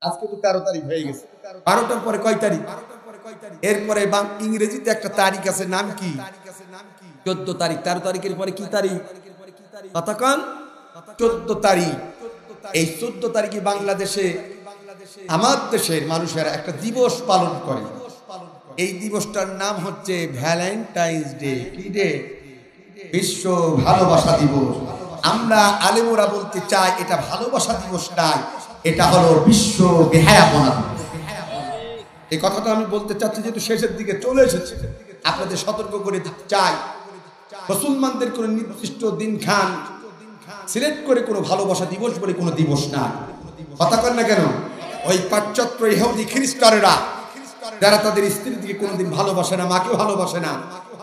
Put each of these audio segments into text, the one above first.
আজকে তো 13 তারিখ হয়ে গেছে, 12টার পরে কয় তারিখ? এরপরে ইংরেজিতে একটা তারিখ আছে, নাম কি? 14 তারিখ। 13 তারিখের পরে কি তারিখ? কতক্ষণ? 14 তারিখ। এই 14 তারিখে বাংলাদেশে, আমার দেশের মানুষেরা একটা দিবস পালন করে। এই দিবসটার নাম হচ্ছে ভ্যালেন্টাইন্স ডে। কি ডে? বিশ্ব ভালোবাসা দিবস। আমরা আলেমরা বলতে চাই এটা ভালোবাসা দিবস নয়, এটা হলো বিশ্ব বেহায়াপনা দিবস। এই কথাটা আমি বলতে চাচ্ছি, যেহেতু শেষের দিকে চলে এসেছে, আপনাদের সতর্ক করে দিতে চাই, মুসলমানদের কোনো নির্দিষ্ট দিনখান সিলেক্ট করে কোনো ভালোবাসা দিবস বলে কোনো দিবস না। কথা কন না কেন? ওই পাশ্চাত্য ইহুদি খ্রিস্টানেরা যারা তাদের স্ত্রীর দিকে কোনোদিন ভালোবাসে না, মাকেও ভালোবাসে না,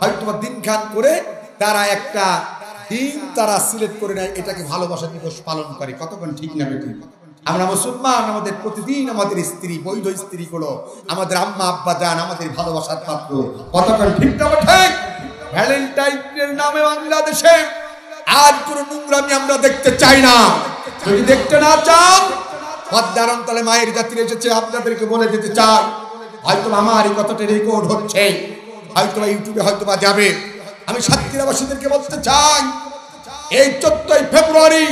হয়তো দিনখান করে তারা একটা দিন তারা সিলেক্ট করে নেয়, এটাকে ভালোবাসা দিবস পালন করে। কতক্ষণ ঠিক না বেঠিক? আমরা মুসলমান, আমাদের প্রতিদিন আমাদের স্ত্রী, বৈধ স্ত্রীগুলো আমাদের আম্মা আব্বা জান, আমাদের ভালোবাসার পাত্র। কতক্ষণ ঠিক না বেঠিক? ভ্যালেন্টাইনের নামে বাংলাদেশে আর কোন নোংরামি আমরা দেখতে চাই না। যদি দেখতে না চান, পদ্মার অন্তলে মায়ের জাতির এসেছে, আপনাদেরকে বলে দিতে চাই, হয়তো আমার এই কথাটা রেকর্ড হচ্ছে, হয়তো ইউটিউবে হয়তো বা যাবে। আমি সাতক্ষীরাবাসীদেরকে বলতে চাই, এই 14 ফেব্রুয়ারি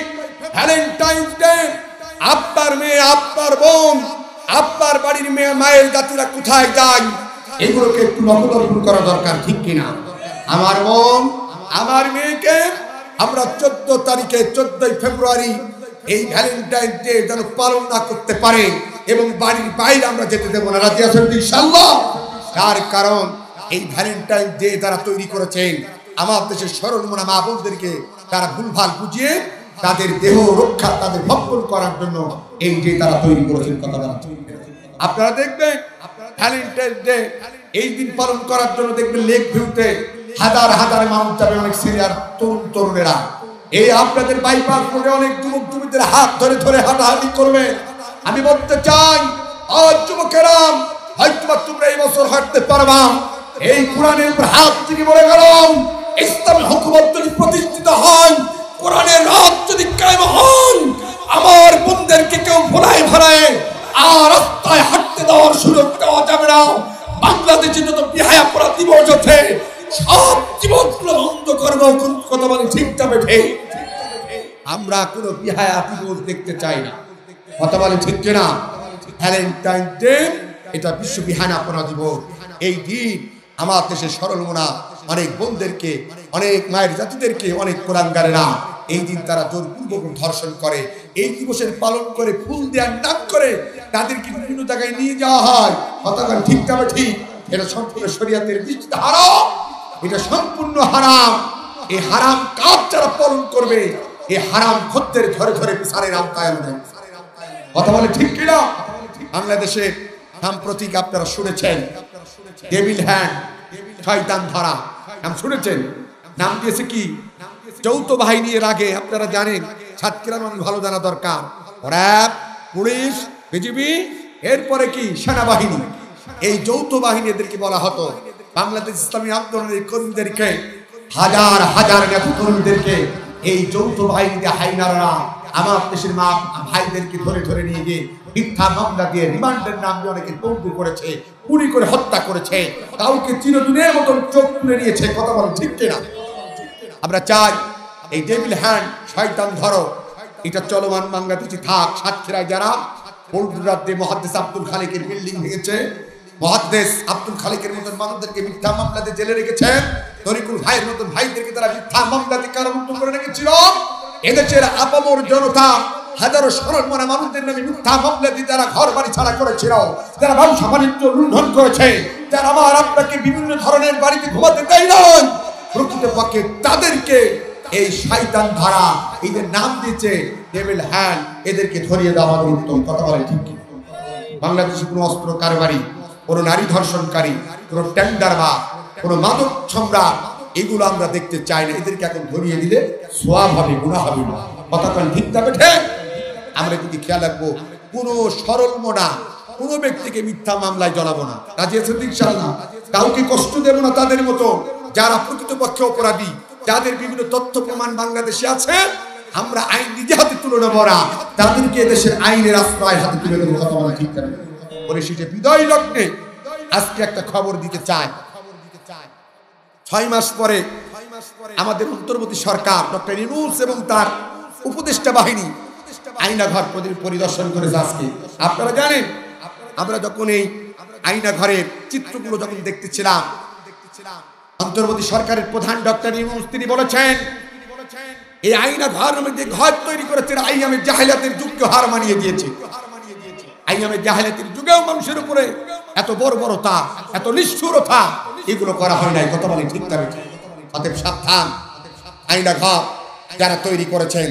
ভ্যালেন্টাইন্স ডে, আপনার মেয়ে, আপনার বোন, আপনার বাড়ির মেয়ে, মায়ের জাতিরা কোথায় যায়, এগুলোকে একটু নজরদারি করা দরকার, ঠিক কিনা? আমার বোন, আমার মেয়েকে আমরা 14 তারিখে, 14 ফেব্রুয়ারি এই ভ্যালেন্টাইন্স ডে যেন পালন না করতে পারে এবং বাড়ির বাইরে আমরা যেতে দেব না। রাজি আছেন ইনশাআল্লাহ? তার কারণ এই ভ্যালেন্টাইন্স ডে যারা তৈরি করেছেন, আমার দেশের সরল মনা মা বোনদেরকে তারা ভুলভাল বুঝিয়ে তাদের দেহ রক্ষা, তাদের ভক্ষণ করার জন্য এই ডে তারা তৈরি করেছেন। কথা বলা, আপনারা দেখবেন ভ্যালেন্টাইন্স ডে এই দিন পালন করার জন্য দেখবেন লেক ভিউতে হাজার হাজার মানুষ যাবে, অনেক সিনিয়র তরুণ তরুণেরা। এই আপনাদের বাইপাস রোডে অনেক যুবক যুবতীদের হাত ধরে ধরে হাঁটাহাঁটি করবে। আমি বলতে চাই, আজ যুবকেরা, হয়তো তোমরা এই বছর হাঁটতে পারবা, এই কোরআনের উপর হাত থেকে বলে গেলাম, ইসলামী হুকুমত যদি প্রতিষ্ঠিত হয়, কোরআনের রাত যদি কায়েম হয়, আমার বন্ধুদেরকে কেউ ভোলায় ভরায় আর রাস্তায় হাঁটতে দেওয়ার সুযোগ দেওয়া যাবে না। বাংলাদেশে যত বিহায়াপনা দিবস আছে, সব দিবসগুলো বন্ধ করবো। কথা বলে ঠিক যাবে ঠিক? আমরা কোনো বিহায়া দিবস দেখতে চাই না। কথা বলে ঠিক কিনা? ভ্যালেন্টাইন ডে এটা বিশ্ব বিহায়াপনা দিবস। এই দিন আমার দেশের সরল মনা অনেক বোনদেরকে, অনেক মায়ের জাতিদেরকে, অনেক কোরআনগারেরা এই দিন তারা জোরপূর্বক ধর্ষণ করে। এই দিবসের পালন করে ফুল দেওয়ার নাম করে তাদেরকে বিভিন্ন জায়গায় নিয়ে যাওয়া হয়। কথা বলে ঠিক যাবে ঠিক? এটা সম্পূর্ণ শরীয়তের দৃষ্টিতে হারাম, এটা সম্পূর্ণ হারাম। এই হারাম কাজ যারা পালন করবে, এই হারাম খদ্দের ধরে ধরে বিচারের আওতায় আনবে। কথা বলে ঠিক কিনা? বাংলাদেশে সাম্প্রতিক আপনারা শুনেছেন ডেভিল হ্যান্ড, শয়তান ধরা, নাম শুনেছেন? নাম দিয়েছে কি? যৌথ বাহিনী। এর আগে আপনারা জানেন, সাতক্ষীরা মানুষ ভালো জানা দরকার, র্যাব, পুলিশ, বিজিবি, এরপরে কি সেনাবাহিনী, এই যৌথ বাহিনী এদেরকে বলা হতো। বাংলাদেশ ইসলামী আন্দোলনের কর্মীদেরকে, হাজার হাজার নেতা কর্মীদেরকে এই যৌথ বাহিনীতে হাইনাররা আমার দেশের মা ভাইদেরকে ধরে ধরে নিয়ে গিয়ে মিথ্যা মামলা দিয়ে রিমান্ডের নাম দিয়ে অনেকে বন্দী করেছে, গুলি করে হত্যা করেছে, কাউকে চিরদিনের মতন চোখ তুলে নিয়েছে। কথা বলেন ঠিক কিনা? আমরা চাই এই ডেভিল হ্যান্ড, শয়তান ধরো, এটা চলমান বাংলাদেশে থাক। সাতক্ষীরায় যারা বলদুরাতে মুহাদ্দিস আব্দুল খালিকের বিল্ডিং ভেঙেছে, মুহাদ্দিস আব্দুল খালিকের মতন মানুষদেরকে মিথ্যা মামলাতে জেলে রেখেছেন, তরিকুল ভাইয়ের মতন ভাইদেরকে তারা মিথ্যা মামলাতে কারারুদ্ধ করে রেখেছিল, এদেশের আপামর জনতা হাজারো সরল মনা মানুষদের নামে মিথ্যা মামলা দিয়ে যারা ঘর বাড়ি ছাড়া করেছিল, যারা ব্যবসা বাণিজ্য লুণ্ঠন করেছে, যারা আমার আপনাকে বিভিন্ন ধরনের বাড়িতে ঘুমাতে দেয় নয়, প্রকৃতপক্ষে তাদেরকে এই শয়তান ধারা, এদের নাম দিয়েছে ডেভিল হ্যান্ড, এদেরকে ধরিয়ে দেওয়া উত্তম। কথা বলে ঠিক? বাংলাদেশে কোনো অস্ত্র কারবারি, কোনো নারী ধর্ষণকারী, কোনো টেন্ডারবাজ, কোনো মাদক সম্রাট, এগুলো আমরা দেখতে চাই না। এদেরকে এখন ধরিয়ে দিলে সোয়াব হবে, গুনাহ হবে না। কথা বলেন ঠিক যাবে ঠিক? আমরা যদি খেয়াল রাখবো, কোনো সরল মনা কোনো ব্যক্তিকে মিথ্যা মামলায় জড়াবো না। রাজি আছেন ইনশাআল্লাহ? কাউকে কষ্ট দেব না। তাদের মতো যারা প্রকৃতপক্ষে অপরাধী, যাদের বিভিন্ন তথ্য প্রমাণ বাংলাদেশে আছে, আমরা আইন নিজে হাতে তুলে নেব না, তাদেরকে দেশের আইনের আশ্রয় হাতে তুলে দেবো। কথা বলা ঠিক না? পরিশেষে বিদায় লগ্নে আজকে একটা খবর দিতে চাই। 6 মাস পরে আমাদের অন্তর্বর্তী সরকার ডক্টর ইউনূস এবং তার উপদেষ্টা বাহিনী আয়নাঘর পরিদর্শন করেছে আজকে। আপনারা জানেন, আমরা যখন এই আয়নাঘরের চিত্রগুলো যখন দেখতেছিলাম, অন্তর্বর্তী সরকারের প্রধান ডক্টর ইউনূস তিনি বলেছেন, এই আয়নাঘরের মধ্যে ঘর তৈরি করেছেন আইয়ামে জাহেলিয়াতের যুগকে হার মানিয়ে দিয়েছে। আইয়ামে জাহেলিয়াতের যুগেও মানুষের উপরে এত বর্বরতা, এত নিষ্ঠুরতা এগুলো করা হয় নাই। কথা বলে ঠিক না? অতএব সাবধান, আয়নাঘর যারা তৈরি করেছেন,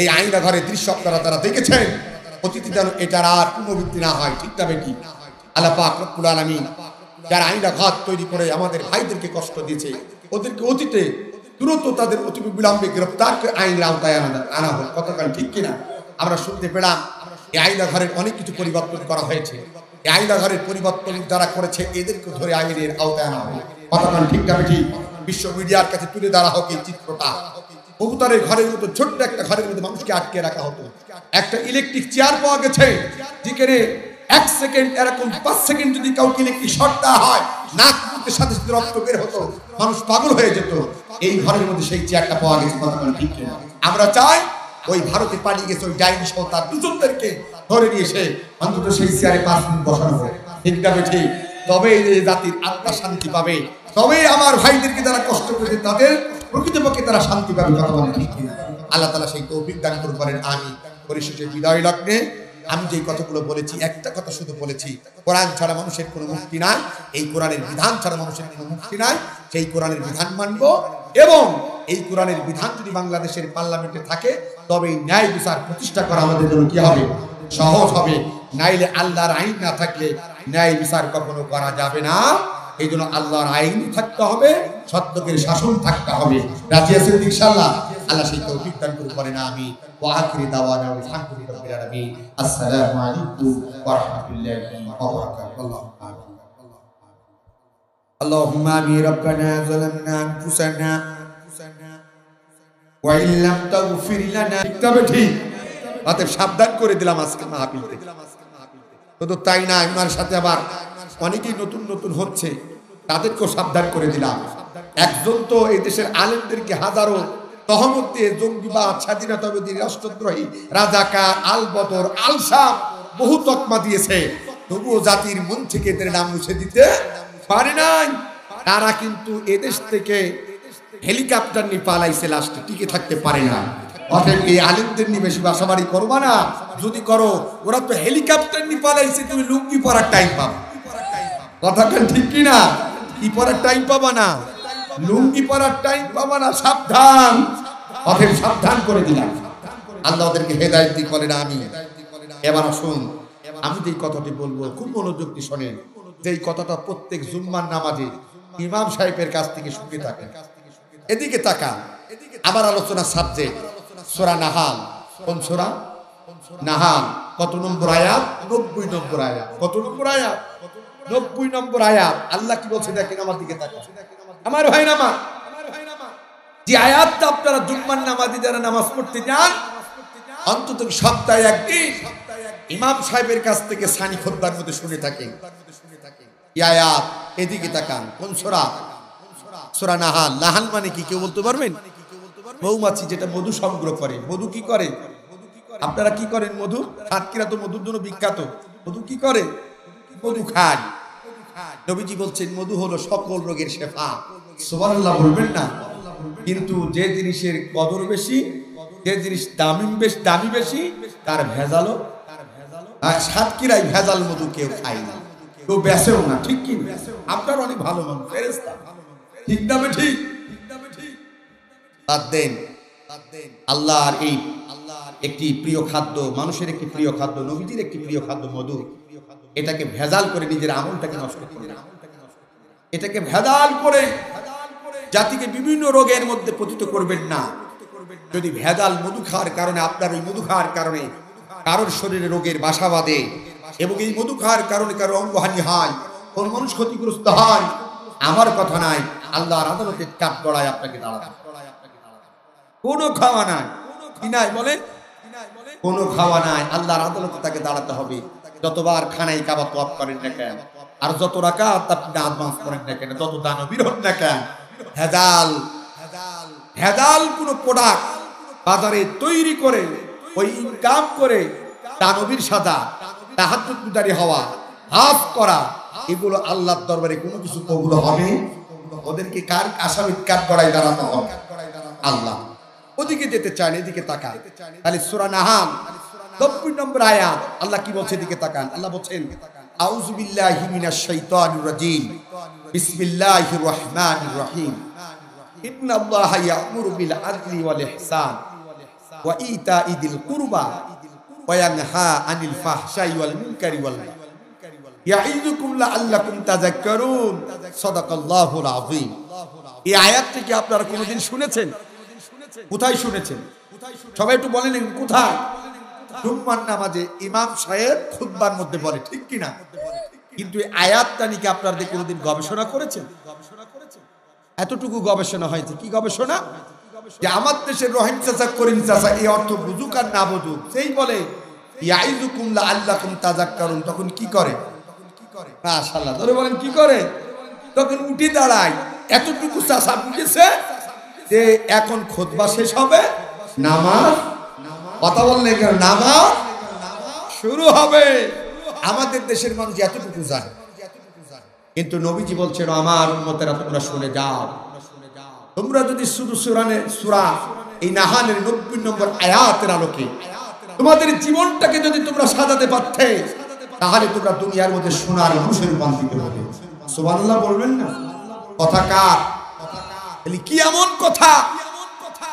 এই আয়নাঘরের দৃশ্য আপনারা তারা দেখেছেন, অতীতে যেন এটার আর পুনরাবৃত্তি না হয়। ঠিক না বেটি? আল্লাহ পাক রব্বুল আলামিন যারা আয়নাঘর তৈরি করে আমাদের ভাইদেরকে কষ্ট দিয়েছে, ওদেরকে অতীতে দ্রুত তাদের অতি বিলম্বে গ্রেফতার করে আইনের আওতায় আনা হোক। কতকাল ঠিক কিনা? আমরা শুনতে পেলাম এই আয়নাঘরের অনেক কিছু পরিবর্তন করা হয়েছে। এই আয়নাঘরের পরিবর্তন যারা করেছে এদেরকে ধরে আইনের আওতায় আনা হবে। কতকাল ঠিক না বেটি? বিশ্ব মিডিয়ার কাছে তুলে ধরা হোক এই চিত্রটা। কবুতরের ঘরের মতো ছোট্ট একটা ঘরের মধ্যে মানুষকে আটকে রাখা হতো। একটা ইলেকট্রিক চেয়ার পাওয়া গেছে, যেখানে 1 সেকেন্ড এরকম 5 সেকেন্ড যদি কাউকে ইলেকট্রিক শর্ট দেওয়া হয়, নাক মুখে সাথে সাথে রক্ত বের হতো, মানুষ পাগল হয়ে যেত। এই ঘরের মধ্যে সেই চেয়ারটা পাওয়া গেছে। কতকাল ঠিক কিনা? আমরা চাই ওই ভারতে পালিয়ে গেছে ওই ডাইনি সহ তার দুজনদেরকে ধরে নিয়ে এসে অন্তত সেই চেয়ারে 5 মিনিট বসানো হোক। ঠিক না বেঠি? তবে এই জাতির আত্মা শান্তি পাবে, তবে আমার ভাইদেরকে যারা কষ্ট করেছে তাদের প্রকৃতপক্ষে তারা শান্তি পাবে। কথা বলে ঠিক কিনা? আল্লাহ তাআলা সেই তৌফিক দান করুন করেন। আমি পরিশেষে বিদায় লগ্নে আমি যেই কথাগুলো বলেছি, একটা কথা শুধু বলেছি, কোরআন ছাড়া মানুষের কোনো মুক্তি নাই, এই কোরআনের বিধান ছাড়া মানুষের কোনো মুক্তি নাই। সেই কোরআনের বিধান মানব, এবং এই কোরআনের বিধান যদি বাংলাদেশের পার্লামেন্টে থাকে তবে ন্যায় বিচার প্রতিষ্ঠা করা আমাদের জন্য কি হবে? সহজ হবে। নাইলে আল্লাহর আইন না থাকলে ন্যায় বিচার কখনো করা যাবে না। এই জন্য আল্লাহর আইন থাকতে হবে, সত্যকের শাসন থাকতে হবে। রাজি আছেন ইনশাআল্লাহ? আল্লাহ সেই তৌফিক দান করুন করেন। আমি ওয়া আখিরি দাওয়ানা আলহামদুলিল্লাহি রাব্বিল আলামিন। আসসালামু আলাইকুম ওয়া রাহমাতুল্লাহি ওয়া বারাকাতুহু। اللهم آمين. ربنا ظلمنا أنفسنا وإن لم تغفر لنا। ঠিক। অতএব সাবধান করে দিলাম আজকে মাহফিল থেকে। শুধু তাই না, আমার সাথে আবার অনেকেই নতুন নতুন হচ্ছে, তাদেরকেও সাবধান করে দিলাম। একজন তো এই দেশের আলেমদেরকে হাজারো তহমত দিয়ে জঙ্গিবাদ, স্বাধীনতাবাদী, রাষ্ট্রদ্রোহী, রাজাকার, আল বদর, আল শাম বহু তকমা দিয়েছে, তবুও জাতির মন থেকে এদের নাম মুছে দিতে পারে নাই। তারা কিন্তু এদেশ থেকে হেলিকপ্টার নিয়ে পালাইছে, লাস্টে টিকে থাকতে পারে না। অতএব এই আলেমদের নিয়ে বেশি বাসাবাড়ি করবা না। যদি করো, ওরা তো হেলিকপ্টার নিয়ে পালাইছে, তুমি লুঙ্গি পরার টাইম পাবা। কথাটা ঠিক কিনা? কি পরার টাইম পাবা না, লুঙ্গি পরার টাইম পাবা না। সাবধান। অতএব সাবধান করে দিলাম। আল্লাহ ওদেরকে হেদায়েত দিক বলেন। আমি এবার আসুন, আমি যে কথাটি বলবো খুব মনোযোগ দিয়ে শোনেন। যেই কথাটা প্রত্যেক জুম্মার নামাজে ইমাম সাহেবের কাছ থেকে শুনে থাকেন। এদিকে তাকান। আমার আলোচনা সাবজেক্ট সূরা নাহাল। কোন সূরা? নাহাল। কত নম্বর আয়াত? 90 নম্বর আয়াত। কত নম্বর আয়াত? 90 নম্বর আয়াত। আল্লাহ কি বলছে দেখেন, আমার দিকে তাকান। আমার ভাই নামা, যে আয়াতটা আপনারা জুম্মার নামাজে যারা নামাজ পড়তে যান, অন্তত সপ্তাহে একদিন ইমাম সাহেবের কাছ থেকে সানি খুতবার মধ্যে শুনে থাকেন। এই আয়াত, এদিকে তাকান। কোন সূরা? সূরা নাহাল। নাহাল মানে কি কেউ বলতে পারবেন? মৌমাছি যেটা মধু সংগ্রহ করে। মধু কি করে? আপনারা কি করেন? মধু, সাতক্ষীরা তো মধুর জন্য বিখ্যাত। মধু কি করে? মধু খায়। নবীজি বলছেন মধু হলো সকল রোগের শেফা। সুবহানাল্লাহ বলবেন না? কিন্তু যে জিনিসের কদর বেশি, যে জিনিস দামি বেশি, তার ভেজালও। আর সাতক্ষীরাই ভেজাল মধু কেউ খায় না, কেউ বেচেও না। ঠিক কি? আপনার অনেক ভালো মানুষ, ফেরেশতা। ঠিক না ঠিক? আল্লাহর এই একটি প্রিয় খাদ্য, মানুষের একটি প্রিয় খাদ্য, নবীজির একটি প্রিয় খাদ্য মধু। এটাকে ভেজাল করে নিজের আমলটাকে নষ্ট করে, এটাকে ভেজাল করে জাতিকে বিভিন্ন রোগের মধ্যে পতিত করবেন না। যদি ভেজাল মধু খাওয়ার কারণে, আপনার ওই মধু খাওয়ার কারণে কারোর শরীরে রোগের বাসা বাঁধে, এবং এই মধু খাওয়ার কারণে কারো অঙ্গহানি হয়, কোন মানুষ ক্ষতিগ্রস্ত হয়, আমার কথা নাই, আল্লাহর আদালতে কাঠ গড়ায় আপনাকে দাঁড়াতে। কোনো খাওয়া নাই, কি নাই বলেন? কোনো খাওয়া নাই। আল্লাহর আদালতে তাকে দাঁড়াতে হবে। যতবার খানাই কাবা তওয়াফ করেন না কেন, আর যত রাকাত আপনি নামাজ পড়েন না কেন, যত দানবীর হন না কেন, ভেজাল কোন প্রোডাক্ট বাজারে তৈরি করে ওই ইনকাম করে দানবীর সাদা তাহাজ্জুদ গুজারি হওয়া, হাফ করা, এগুলো আল্লাহর দরবারে কোনো কিছু কবুল হবে? ওদেরকে কার আসামির কাঠ গড়ায় দাঁড়ানো হবে? আল্লাহ। ওদিকে যেতে চান, এদিকে তাকান। তাহলে সূরা নাহাল 90 নম্বর আয়াত, আল্লাহ কি বলছে? এদিকে তাকান। আল্লাহ বলছেন, আউযু বিল্লাহি মিনাশ শাইতানির রাজীম, বিসমিল্লাহির রহমানির রহিম, ইন্নাল্লাহা ইয়া'মুরু বিল আদলি ওয়াল ইহসান ওয়া ইতা'i যিল কুরবা ওয়া ইয়ানহা আনিল ফাহশাই ওয়াল মুনকারি ওয়াল বাগই ইয়া'iযুকুম লাআল্লাকুম তাযাক্কারুন। সাদাকাল্লাহুল আযীম। এই আয়াতটি কি আপনারা কোনোদিন শুনেছেন? কোথায় শুনেছেন? সবাই একটু বলেন কোথায়? জুম্মার নামাজে ইমাম সাহেব খুতবার মধ্যে বলে, ঠিক কি না? কিন্তু এই আয়াতটা নিয়ে আপনারা কোনোদিন গবেষণা করেছেন? এতটুকু গবেষণা হয়েছে। কি গবেষণা? যে আমার দেশের রহিম চাচা করিম চাচা এই অর্থ বুঝুক আর না বুঝুক, সেই বলে ইয়াইযুকুম লাআল্লাকুম তাযাক্কারুন, তখন কি করে? মাশাআল্লাহ, ধরে বলেন কি করে? তখন উঠে দাঁড়ায়। এতটুকু চাচা বুঝেছে যে এখন খুতবা শেষ হবে, নামাজ, কথা বললেন কেন, নামাজ শুরু হবে। আমাদের দেশের মানুষ এতটুকু জানে। কিন্তু নবীজি বলছেন, আমার উম্মতেরা তোমরা শুনে যাও, তোমরা যদি শুধু সূরা এই নাহালের 90 নম্বর আয়াতের আলোকে তোমাদের জীবনটাকে যদি তোমরা সাজাতে পারতে, তাহলে তোমরা দুনিয়ার মধ্যে সোনার মানুষে রূপান্তরিত হবে। সুবহানাল্লাহ বলবেন না? কথা কার? কি এমন কথা?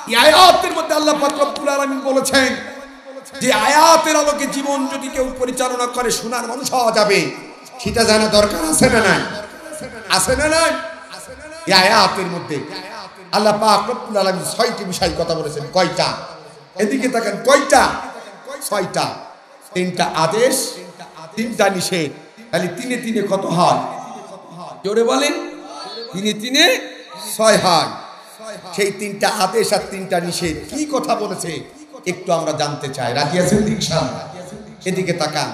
এই আয়াতের মধ্যে আল্লাহ পাক রব্বুল আলামিন বলেছেন যে আয়াতের আলোকে জীবন যদি কেউ পরিচালনা করে সোনার মানুষ হওয়া যাবে। সেটা জানা দরকার আছে না নাই? আছে না নাই? এই আয়াতের মধ্যে আল্লাহ পাক রব্বুল আলামিন 6টি বিষয় কথা বলেছেন। কয়টা? এদিকে তাকান। কয়টা? 6টা। 3টা আদেশ, 3টা নিষেধ। তাহলে 3 এ 3 কত হয়? জোরে বলেন। 3 এ 3 6 হয়। সেই 3টা আদেশ আর 3টা নিষেধ কি কথা বলেছে একটু আমরা জানতে চাই। রাজি আছেন ইনশাআল্লাহ? এদিকে তাকান।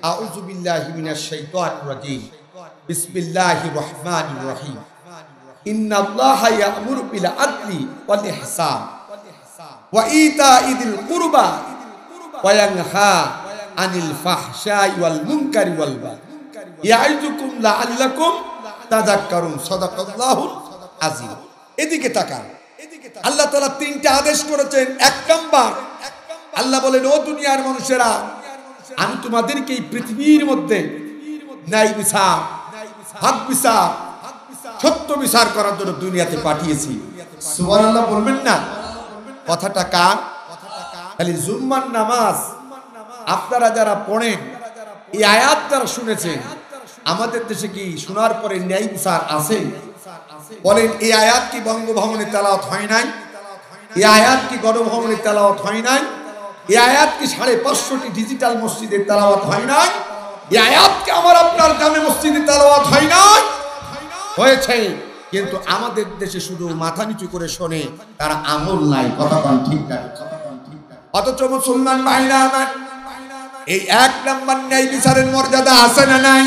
আউযু বিল্লাহি মিনাশ শাইতানির রাজীম, বিসমিল্লাহির রহমানির রহিম, ইন্নাল্লাহা ইয়া'মুরু বিল আদলি ওয়াল ইহসান ওয়া ইতা'i যিল কুরবা ওয়া ইয়ানহা আনিল ফাহশাই ওয়াল মুনকারি ওয়াল বাগই ইয়া'iযুকুম লাআল্লাকুম তাযাক্কারুন। সাদাকাল্লাহুল আযীম। এদিকে তাকান। আল্লাহ তাআলা 3টা আদেশ করেছেন। 1 নাম্বার, আল্লাহ বলেন, ও দুনিয়ার মানুষেরা, আমি তোমাদেরকে এই পৃথিবীর মধ্যে ন্যায় বিচার, হক বিচার, সত্য বিচার করার জন্য দুনিয়াতে পাঠিয়েছি। সুবহানাল্লাহ বলবেন না? কথাটা কার? খালি জুম্মার নামাজ আপনারা যারা পড়েন, এই আয়াত যারা শুনেছেন, আমাদের দেশে কি শোনার পরে ন্যায় বিচার আছে? বলেন, এই আয়াত কি বঙ্গভবনে তেলাওয়াত হয় নাই? এই আয়াত কি গণভবনে তেলাওয়াত হয় নাই? এই আয়াত কি 550টি ডিজিটাল মসজিদে তেলাওয়াত হয় নাই? এই আয়াত কি আমার আপনার গ্রামে মসজিদে তেলাওয়াত হয় নাই? হয়েছে। কিন্তু আমাদের দেশে শুধু মাথা নিচু করে শোনে, তারা আমল নাই। কথা বল ঠিক না? অথচ মুসলমান ভাইরা আমার, এই 1 নাম্বার ন্যায় বিচারের মর্যাদা আছে না নাই?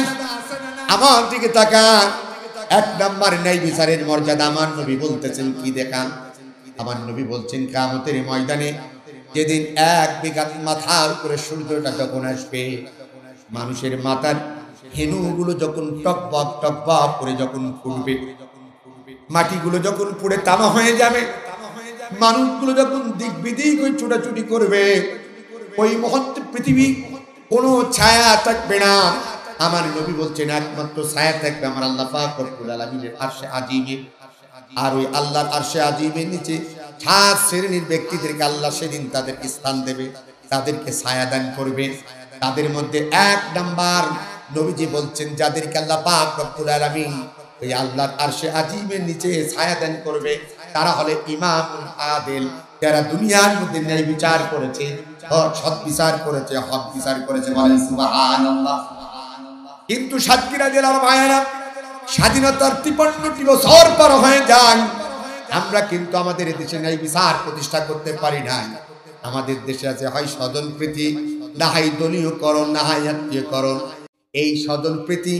আমার দিকে তাকান। 1 নাম্বার ন্যায় বিচারের মর্যাদা আমার নবী বলতেছেন কি দেখান। আমার নবী বলছেন, কিয়ামতের ময়দানে যেদিন 1 বিঘা মাথার উপরে সূর্যটা যখন আসবে, মানুষের মাথার হেনুগুলো যখন টকবক টকবক করে যখন ফুটবে, মাটিগুলো যখন পুড়ে তামা হয়ে যাবে, মানুষগুলো যখন দিক বিদিক ওই ছুটাছুটি করবে, ওই মুহূর্তে পৃথিবী কোনো ছায়া থাকবে না। আমার নবী বলছেন, একমাত্র ছায়া থাকবে আমার আল্লাহ পাক রব্বুল আলামিনের আরশে আজিমে। আর ওই আল্লাহর আরশে আজিমের নিচে 7 শ্রেণীর ব্যক্তিদেরকে আল্লাহ সেদিন তাদেরকে স্থান দেবে, তাদেরকে ছায়া দান করবে। তাদের মধ্যে 1 নাম্বার নবীজি বলছেন, যাদেরকে আল্লাহ পাক রব্বুল আলামিন ওই আল্লাহর আরশে আজিমের নিচে ছায়া দান করবে, তারা হলে ইমামুল আদিল, যারা দুনিয়ার মধ্যে ন্যায় বিচার করেছে, সৎ বিচার করেছে, হক বিচার করেছে। বলেন সুবহানাল্লাহ। কিন্তু সাতক্ষীরা জেলার ভাইয়েরা, স্বাধীনতার 53টি বছর পার হয়ে যায়, আমরা কিন্তু আমাদের দেশে ন্যায় বিচার প্রতিষ্ঠা করতে পারি নাই। আমাদের দেশে আছে হয় স্বজনপ্রীতি, না হয় দলীয়করণ, না হয় আত্মীয়করণ। এই স্বজনপ্রীতি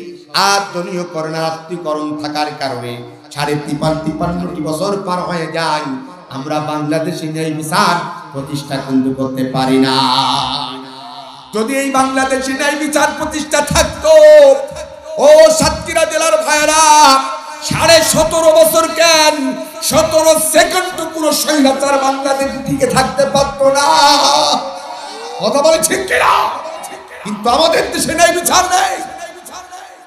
আর দলীয়করণ আর আত্মীয়করণ থাকার কারণে 53 বছর পার হয়ে যায়, আমরা বাংলাদেশে ন্যায় বিচার প্রতিষ্ঠা কিন্তু করতে পারি না। যদি এই বাংলাদেশে ন্যায় বিচার প্রতিষ্ঠা থাকতো, ও সাতক্ষীরা জেলার ভাইরা, 17.5 বছর কেন 17 সেকেন্ড পুরো স্বৈরাচার বাংলাদেশ টিকে থাকতে পারতো না। কথা বলে ঠিক কিনা? কিন্তু আমাদের দেশে ন্যায় বিচার নেই।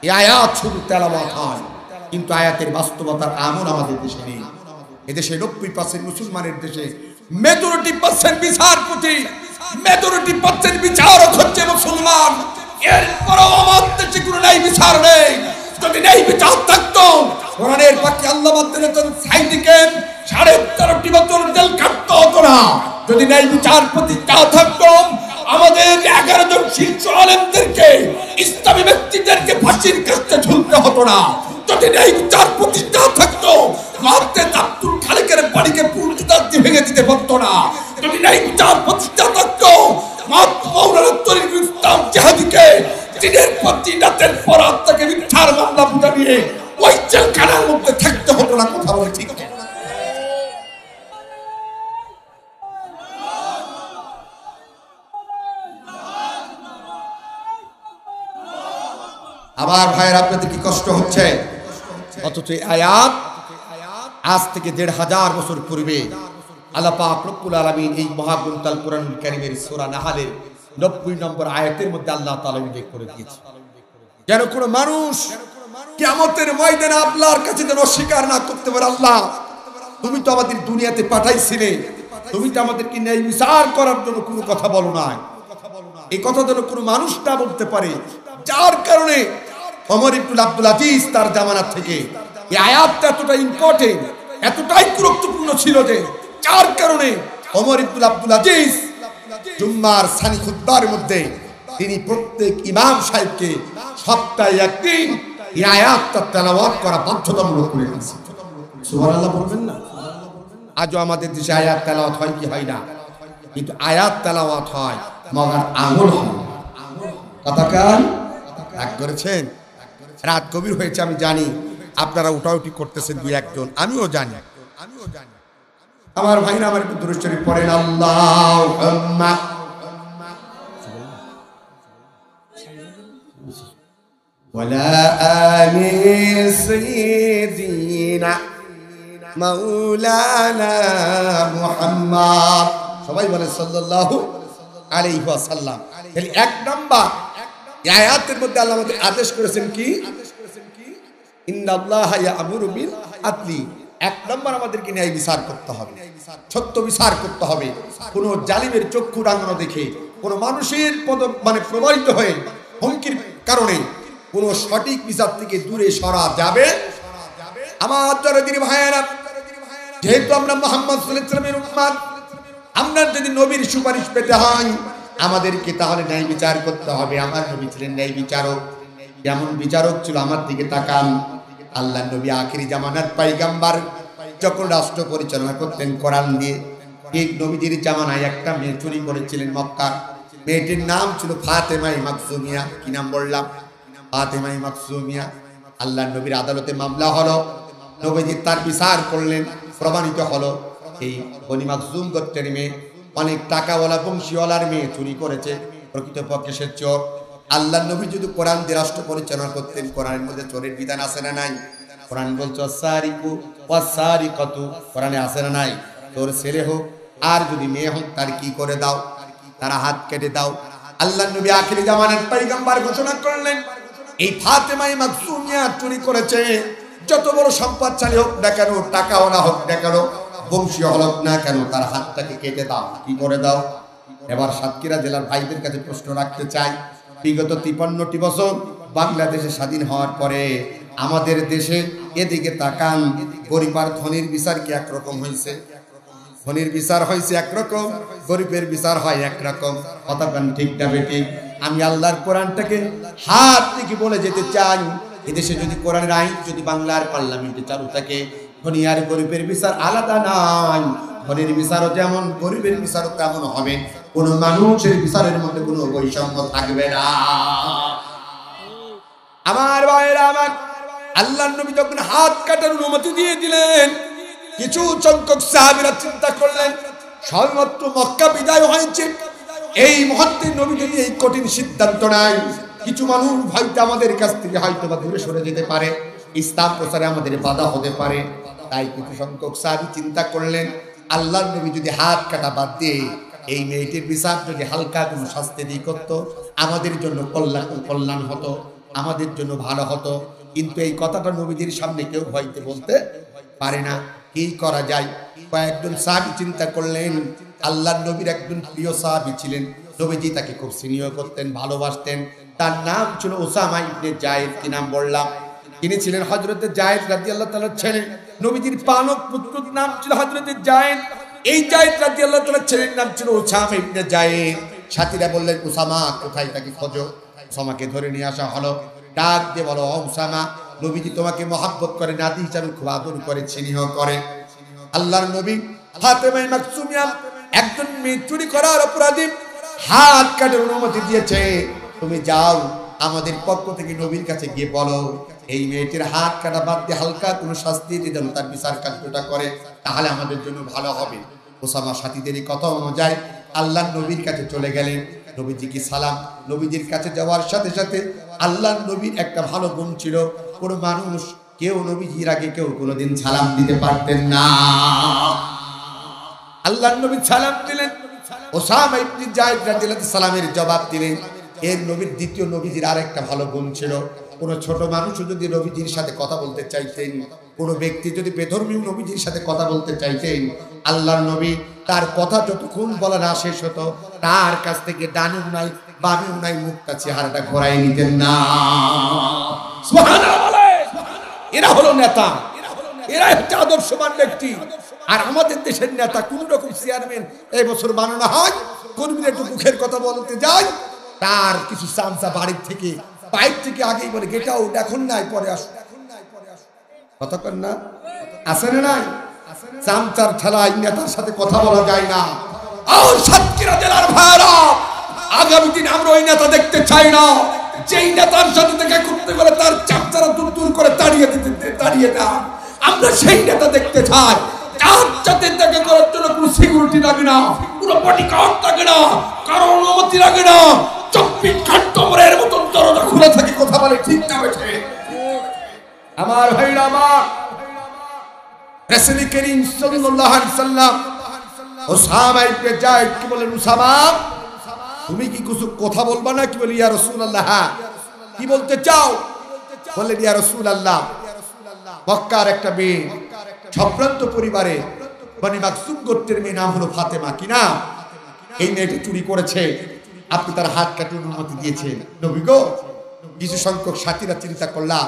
এই আয়াত শুধু তেলাওয়াত হয়, কিন্তু আয়াতের বাস্তবতার আমল আমাদের দেশে নেই। এদেশে 90% মুসলমানের দেশে মেজরিটি% বিচারপতি, মেজরিটি% বিচারক হচ্ছে মুসলমান। এরপরও আমার দেশে কোনো ন্যায় বিচার নেই। যদি ন্যায় বিচার থাকতো, কোরআনের পাখি আল্লাহ মাদ্দার সাইদিকে 13.5 বছর জেল কাটতে হতো না। যদি ন্যায় বিচার প্রতিষ্ঠা থাকতো, আমাদের 11 জন শীর্ষ আলেমদেরকে, ইসলামী ব্যক্তিদেরকে ফাঁসির কাছে ঝুলতে হতো না। যদি ন্যায় বিচার প্রতিষ্ঠা থাকতো, মুহাদ্দিস আব্দুল খালেকের বাড়িকে পুরুষতা দিয়ে ভেঙে দিতে পারতো না। যদি ন্যায় বিচার প্রতিষ্ঠা থাকতো, মাওলানা তরিকুল ইসলাম জিহাদিকে দিনের পর দিন রাতের পর রাত তাকে মিথ্যার মামলা বুঝা নিয়ে ওই জেলখানার মধ্যে থাকতে হতো না। কথা বলে ঠিক আছে? আবার ভাইয়ের আপনাদের কি কষ্ট হচ্ছে? অথচ আয়াত আজ থেকে 1500 বছর পূর্বে আল্লাহ পাক রব্বুল আলামিন এই মহাগ্রন্থ কোরআনুল কারীমের সূরা নাহলের 90 নম্বর আয়াতের মধ্যে আল্লাহ তাআলা উল্লেখ করে দিয়েছে, যেন কোনো মানুষ কিয়ামতের ময়দানে আল্লাহর কাছে যেন অস্বীকার না করতে পারে, আল্লাহ তুমি তো আমাদের দুনিয়াতে পাঠাইছিলে, তুমি তো আমাদেরকে ন্যায় বিচার করার জন্য কোনো কথা বলো না। এই কথা যেন কোনো মানুষ না বলতে পারে। যার কারণে ওমর ইবনে আব্দুল আজিজ তার জামানা থেকে এই আয়াতটা এতটা ইম্পর্টেন্ট, এতটাই গুরুত্বপূর্ণ ছিল যে যার কারণে ওমর ইবনে আব্দুল আজিজ জুম্মার সানি খুতবার মধ্যে তিনি প্রত্যেক ইমাম সাহেবকে সপ্তাহে একদিন এই আয়াতটা তেলাওয়াত করা বাধ্যতামূলক করে দিয়েছেন। সুবহানাল্লাহ বলবেন না? আজও আমাদের দেশে আয়াত তেলাওয়াত হয় কি হয় না? কিন্তু আয়াত তেলাওয়াত হয়, মগার আমল হয়। কথাকার রাগ করেছেন? রাত গভীর হয়েছে আমি জানি, আপনারা উঠাউটি করতেছেন 2-1 জন, আমিও জানি। আমার ভাইরা আমার একটু দুরূদ শরীফ পড়েন। আল্লাহুম্মা ওয়ালা আলি সাইয়্যিদিনা মাওলানা মুহাম্মদ। সবাই বলে সাল্লাল্লাহু আলাইহি ওয়াসাল্লাম। তাহলে 1 নাম্বার আয়াতের মধ্যে আল্লাহ আমাদের আদেশ করেছেন কি? ইন্নাল্লাহা ইয়া'মুরু বিল আদলি। 1 নাম্বার আমাদেরকে ন্যায় বিচার করতে হবে, সত্য বিচার করতে হবে। কোন জালিমের চক্ষু রাঙানো দেখে, কোন মানুষের প্রভাবিত হয়ে হুমকির কারণে কোন সঠিক বিচার থেকে দূরে সরা যাবে। আমার দরদির ভাইয়েরা, যেহেতু আমরা মুহাম্মদ সাল্লাল্লাহু আলাইহি ওয়াসাল্লামের উম্মত, আমরা যদি নবীর সুপারিশ পেতে হয় আমাদেরকে তাহলে ন্যায় বিচার করতে হবে। আমার নবী ছিলেন ন্যায় বিচারক। যেমন বিচারক ছিল, আমার দিকে তাকান, আল্লাহ নবী আখিরি জামানার পয়গম্বর যখন রাষ্ট্র পরিচালনা করতেন কোরআন দিয়ে, ঠিক নবীজির জামানায় একটা মেয়ে চুরি করেছিলেন মক্কার। মেয়েটির নাম ছিল ফাতেমায়ে মাকজুমিয়া। কি নাম বললাম? ফাতেমায়ে মাকজুমিয়া। আল্লাহ নবীর আদালতে মামলা হলো, নবীজি তার বিচার করলেন, প্রমাণিত হলো এই বনি মাকজুম গোত্রের মেয়ে অনেক টাকাওয়ালা বংশীওয়ালার মেয়ে চুরি করেছে, প্রকৃতপক্ষে সে চোর। আল্লাহ নবী যদি কোরআন দিয়ে রাষ্ট্র পরিচালনা করতেন, কোরআনের মধ্যে চোরের বিধান আছে না নাই? কোরআন বলছে আস-সারিকু ওয়াস-সারিকাতু, কোরআনে আছে না নাই? তোর ছেলে হোক আর যদি মেয়ে হোক তার কি করে দাও, তারা হাত কেটে দাও। আল্লাহ নবী আখিরি জামানার পয়গম্বর ঘোষণা করলেন, এই ফাতেমায়ে মাকজুমিয়া চুরি করেছে, যত বড় সম্পদশালী হোক না কেন, টাকাওয়ালা হোক না কেন, বংশীয় হোক না কেন, তার হাতটাকে কেটে দাও। কি করে দাও? এবার সাতক্ষীরা জেলার ভাইদের কাছে প্রশ্ন রাখতে চাই, বিগত 53টি বছর বাংলাদেশে স্বাধীন হওয়ার পরে আমাদের দেশে এদিকে তাকান, গরিব আর ধনীর বিচার কি একরকম হয়েছে? ধনীর বিচার হয়েছে একরকম, গরিবের বিচার হয় একরকম। কথা বলেন ঠিক না বেঠিক? আমি আল্লাহর কোরআনটাকে হাত থেকে বলে যেতে চাই, এদেশে যদি কোরআনের আইন যদি বাংলার পার্লামেন্টে চালু থাকে, ধনী আর গরিবের বিচার আলাদা নাই। ধনীর বিচারও যেমন, গরিবের বিচারও তেমন হবে। কোন মানুষের বিচারের মধ্যে কোনো বৈষম্য থাকবে না। আমার ভাইরা আমার, আল্লাহর নবী যখন হাত কাটার অনুমতি দিয়ে দিলেন, কিছু সংখ্যক সাহাবীরা চিন্তা করলেন সবেমাত্র মক্কা বিজয় হয়েছে, এই মুহূর্তে নবী যদি এই কঠিন সিদ্ধান্ত নেয়, কিছু মানুষ হয়তো আমাদের কাছ থেকে হয়তো বা দূরে সরে যেতে পারে, ইসলাম প্রচারে আমাদের বাধা হতে পারে। তাই কিছু সংখ্যক সাহাবী চিন্তা করলেন আল্লাহর নবী যদি হাত কাটা বাদ দিয়ে এই মেয়েটির বিচার যদি হালকা কোনো শাস্তি দিয়ে করত, আমাদের জন্য কল্যাণ হতো, আমাদের জন্য ভালো হতো। কিন্তু এই কথাটা নবীজির সামনে কেউ হয়তো বলতে পারে না। কি করা যায়? কয়েকজন সাহাবী চিন্তা করলেন, আল্লাহর নবীর একজন প্রিয় সাহাবী ছিলেন, নবীজি তাকে খুব স্নেহ করতেন, ভালোবাসতেন। তার নাম ছিল উসামা ইবনে যায়েদ। কি নাম বললাম? তিনি ছিলেন হযরতে যায়েদ রাদিয়াল্লাহু তাআলার ছেলে। নবীজির পালক পুত্রের নাম ছিল হযরতে যায়েদ। এই যায়েদ রাদিয়াল্লাহু তাআলার ছেলের নাম ছিল উসামা ইবনে যায়েদ। সাথীরা বললেন, উসামা কোথায়, তাকে খোঁজো। উসামাকে ধরে নিয়ে আসা হলো। ডাক দিয়ে বলো, ও উসামা, নবীজি তোমাকে মহব্বত করে, নাতি হিসাবে খুব আদর করে, স্নেহ করে। আল্লাহর নবী ফাতেমা মাকসুমিয়া একজন মেয়ে চুরি করার অপরাধী, হাত কাটার অনুমতি দিয়েছে। তুমি যাও, আমাদের পক্ষ থেকে নবীর কাছে গিয়ে বলো এই মেয়েটির হাত কাটা বাদ দিয়ে হালকা কোনো শাস্তি দিয়ে যেন তার বিচার কার্যটা করে, তাহলে আমাদের জন্য ভালো হবে। ওসামা সাথীদের কথা অনুযায়ী আল্লাহর নবীর কাছে চলে গেলেন। নবীজিকে সালাম। নবীজির কাছে যাওয়ার সাথে সাথে আল্লাহর নবীর একটা ভালো গুণ ছিল, কোনো মানুষ কেউ নবীজির আগে কেউ কোনোদিন সালাম দিতে পারতেন না। আল্লাহর নবী সালাম দিলেন, ওসামা ইবনে যায়েদ রাদিয়াল্লাহু সালামের জবাব দিলেন। এর নবীর দ্বিতীয় নবীজির আরেকটা ভালো গুণ ছিল, কোনো ছোট মানুষ যদি নবীজির সাথে কথা বলতে চাইতেন, কোনো ব্যক্তি যদি বেধর্মী নবীজির সাথে কথা বলতে চাইতেন, আল্লাহর নবী তার কথা যতক্ষণ বলা না শেষ হতো, তার কাছ থেকে ডানে উনাই বামে উনাই মুখটা চেহারাটা ঘোরাই নিতেন না। সুবহানাল্লাহ। এরা হলো নেতা, এরা একটা আদর্শবান ব্যক্তি। আর আমাদের দেশের নেতা কোন রকম চেয়ারম্যান এই বছর বানানো হয়, কর্মীরা একটু মুখের কথা বলতে যায়, তার কিছু চামচা বাড়ির থেকে বাইর থেকে আগেই বলে গেট আউট, এখন নাই পরে আসো। কতক্ষণ না আছে না নাই? চামচার ঠেলায় নেতার সাথে কথা বলা যায় না। আর সাতক্ষীরা জেলার ভাইরা, আগামী দিন আমরা ওই নেতা দেখতে চাই না যেই নেতার সাথে দেখা করতে গেলে তার চামচারা দূর দূর করে তাড়িয়ে না। আমরা সেই নেতা দেখতে চাই যার সাথে দেখা করার জন্য কোনো সিকিউরিটি লাগে না, কোনো বডিগার্ড লাগে না, কারো অনুমতি লাগে না, 24 ঘন্টা মরের মতন দরজা খোলা থাকে। কথা বলে ঠিক না বেঠে? আমার ভাইরা আমার, রাসূল করিম সাল্লাল্লাহু আলাইহি সাল্লাম ওসামা ইবনে যায়েদ কি বলেন, উসামা তুমি কি কিছু কথা বলবা না? কি বলি, ইয়া রাসূলুল্লাহ। কি বলতে চাও? বললেন, ইয়া রাসূলুল্লাহ, মক্কার একটা মেয়ে, সম্ভ্রান্ত পরিবারে, বনি মাকসুম গোত্রের মেয়ে, নাম হলো ফাতেমা। কি না? এই মেয়েটি চুরি করেছে, আপনি তার হাত কাটার অনুমতি দিয়েছেন। নবী গো, কিছু সংখ্যক সাথীরা চিন্তা করলাম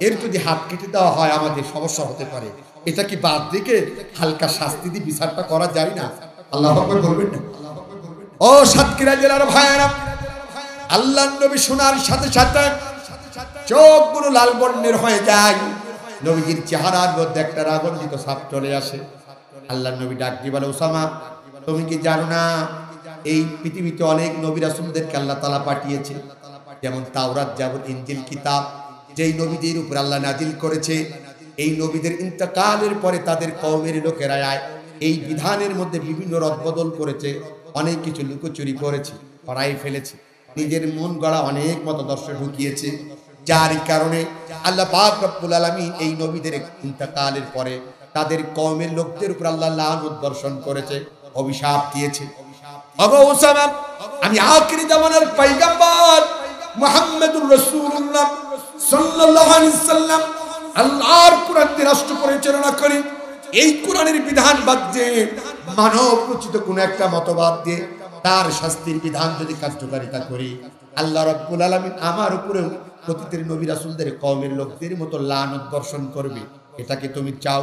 এর যদি হাত কেটে দেওয়া হয় আমাদের সমস্যা হতে পারে, এটা কি বাদ দিকে হালকা শাস্তি দিয়ে বিচারটা করা যায় না? আল্লাহু আকবার বলবেন না? ও সাতক্ষীরা জেলার ভাইয়েরা, আল্লাহর নবী শোনার সাথে সাথে চোখগুলো লাল বর্ণের হয়ে যায়। নবীজির চেহারার মধ্যে একটা রাগান্বিত ছাপ চলে আসে। আল্লাহর নবী ডাক দিয়ে বলে, ওসামা তুমি কি জানো না এই পৃথিবীতে অনেক নবী রাসূলদেরকে আল্লাহ তাআলা পাঠিয়েছে, যেমন তাওরাত, যেমন ইনজিল কিতাব যেই নবীদের উপর আল্লাহ নাজিল করেছে, এই নবীদের ইন্তেকালের পরে তাদের কওমের লোকেরা এই বিধানের মধ্যে বিভিন্ন রদবদল করেছে, অনেক কিছু লুকোচুরি করেছে, পড়াই ফেলেছে, নিজের মন গড়া অনেক মতদর্শ ঢুকিয়েছে, যার কারণে আল্লাহ পাক রব্বুল আলামিন এই নবীদের ইন্তেকালের পরে তাদের কওমের লোকদের উপর আল্লাহ লানত বর্ষণ করেছে, অভিশাপ দিয়েছে। ওগো উসামা, আমি আখিরি জামানার পয়গম্বর মুহাম্মদুর রাসূলুল্লাহ সাল্লাল্লাহু আলাইহি সাল্লাম আল্লাহর কোরআন দিয়ে রাষ্ট্র পরিচালনা করি। এই কোরআনের বিধান বাদ দিয়ে মানব রচিত কোন একটা মতবাদ দিয়ে তার শাস্তির বিধান যদি কার্যকারিতা করি, আল্লাহ রাব্বুল আলামিন আমার উপরেও প্রতিটি নবী রাসূলদের কওমের লোকদের মতো লানত বর্ষণ করবে। এটা কি তুমি চাও?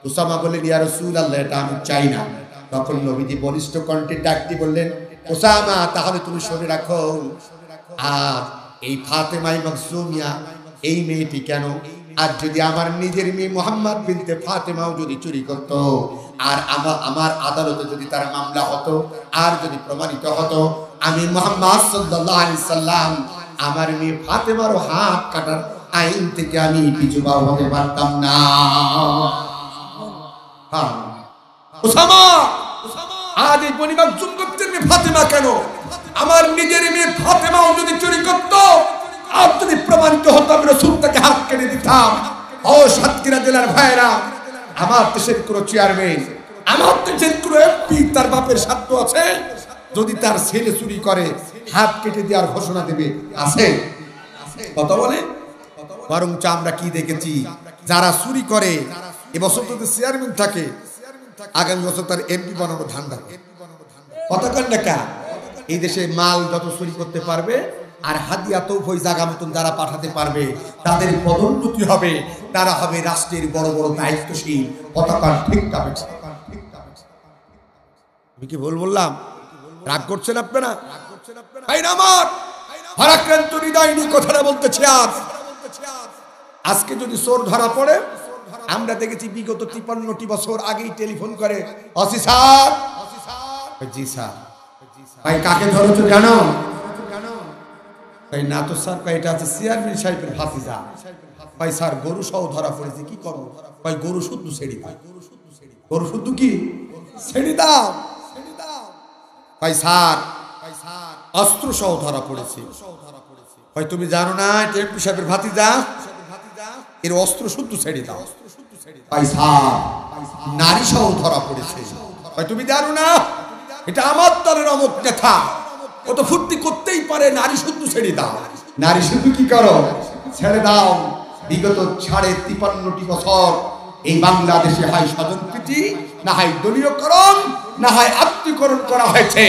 উসামা বললেন, ইয়া রাসূলুল্লাহ, এটা আমি চাই না। তখন নবীজি বলিষ্ঠ কণ্ঠে ডাক দিয়ে বললেন, উসামা তাহলে তুমি শুনে রাখো, আর এই ফাতেমা মাকসুমিয়া এই মেয়েটি কেন, আর যদি আমার নিজের মেয়ে মুহাম্মদ বিনতে ফাতেমাও যদি চুরি করতো, আর আমার আদালতে যদি তার মামলা হতো, আর যদি প্রমাণিত হতো আমি মুহাম্মদ সাল্লাল্লাহু আলাইহি সাল্লাম আমার মেয়ে ফাতেমার হাত কাটার আইন থেকে আমি পিছুপা হতে পারতাম না। হ্যাঁ ওসামা, আজ এই পরিবার যুবকদের মেয়ে ফাতেমা কেন? আমার নিজের মেয়ে ফাতেমাও যদি চুরি করত, আর যদি প্রমাণিত হতো আমি রাসূল তাকে হাত কেটে দিতাম। ও সাতক্ষীরা জেলার ভাইরা, আমার দেশের কোন চেয়ারম্যান, আমার দেশের কোন এমপি তার বাপের সাধ্য আছে যদি তার ছেলে চুরি করে হাত কেটে দেওয়ার ঘোষণা দেবে? আছে? কথা বলে। বরং আমরা কি দেখেছি, যারা চুরি করে এবছর যদি চেয়ারম্যান থাকে আগামী বছর তার এমপি বানানো ধান্দা। কথা কন না কা? এই দেশে মাল যত চুরি করতে পারবে আর হাদিয়া তৌফাই জায়গা মতন যারা পাঠাতে পারবে তাদের পদোন্নতি হবে, তারা হবে রাষ্ট্রের বড় বড় দায়িত্বশীল। কথা কন ঠিক না? আমি কি ভুল বললাম? রাগ করছেন আপনারা? আমার ভারাক্রান্ত হৃদয় নিয়ে কথাটা বলতেছি। আজকে যদি চোর ধরা পড়ে, আমরা দেখেছি বিগত 53টি বছর আগেই টেলিফোন করে, অসি স্যার। জি স্যার। ভাই কাকে ধরেছো জানো? ভাই না তো স্যার। ভাই এটা আছে চেয়ারম্যান সাহেবের ভাতিজা। ভাই স্যার গরু সহ ধরা পড়েছে, কি করবো? ভাই গরু শুদ্ধ ছেড়ে দাও। গরু শুদ্ধ কি ছেড়ে দাও? ভাই স্যার অস্ত্র সহ ধরা পড়েছে। ভাই তুমি জানো না এমপি সাহেবের ভাতিজা, এর অস্ত্র শুদ্ধ ছেড়ে দাও। ভাই স্যার নারী সহ ধরা পড়েছে। ভাই তুমি জানো না এটা আমার দলের অমুক নেতা, ও তো ফুর্তি করতেই পারে, নারী শুদ্ধ ছেড়ে দাও। নারী শুদ্ধ কি করো? ছেড়ে দাও। বিগত 53টি বছর এই বাংলাদেশে হয় স্বজনপ্রীতি, না হয় দলীয়করণ, না হয় আত্মীয়করণ করা হয়েছে।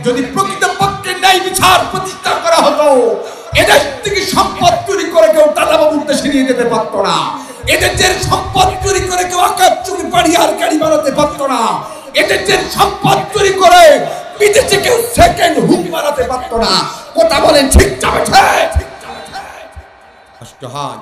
যদি প্রকৃতপক্ষে ন্যায় বিচার প্রতিষ্ঠা করা হতো, এদেশ থেকে সম্পদ চুরি করে কেউ দাদাবাবুর দেশে নিয়ে যেতে পারতো না। এদেশের সম্পদ চুরি করে কেউ আকাশ চুরি বাড়ি আর গাড়ি বানাতে পারতো না। এদেশের সম্পদ চুরি করে বিদেশে কেউ সেকেন্ড হুক বানাতে পারতো না। কথা বলেন ঠিক যাবে? কষ্ট হয়।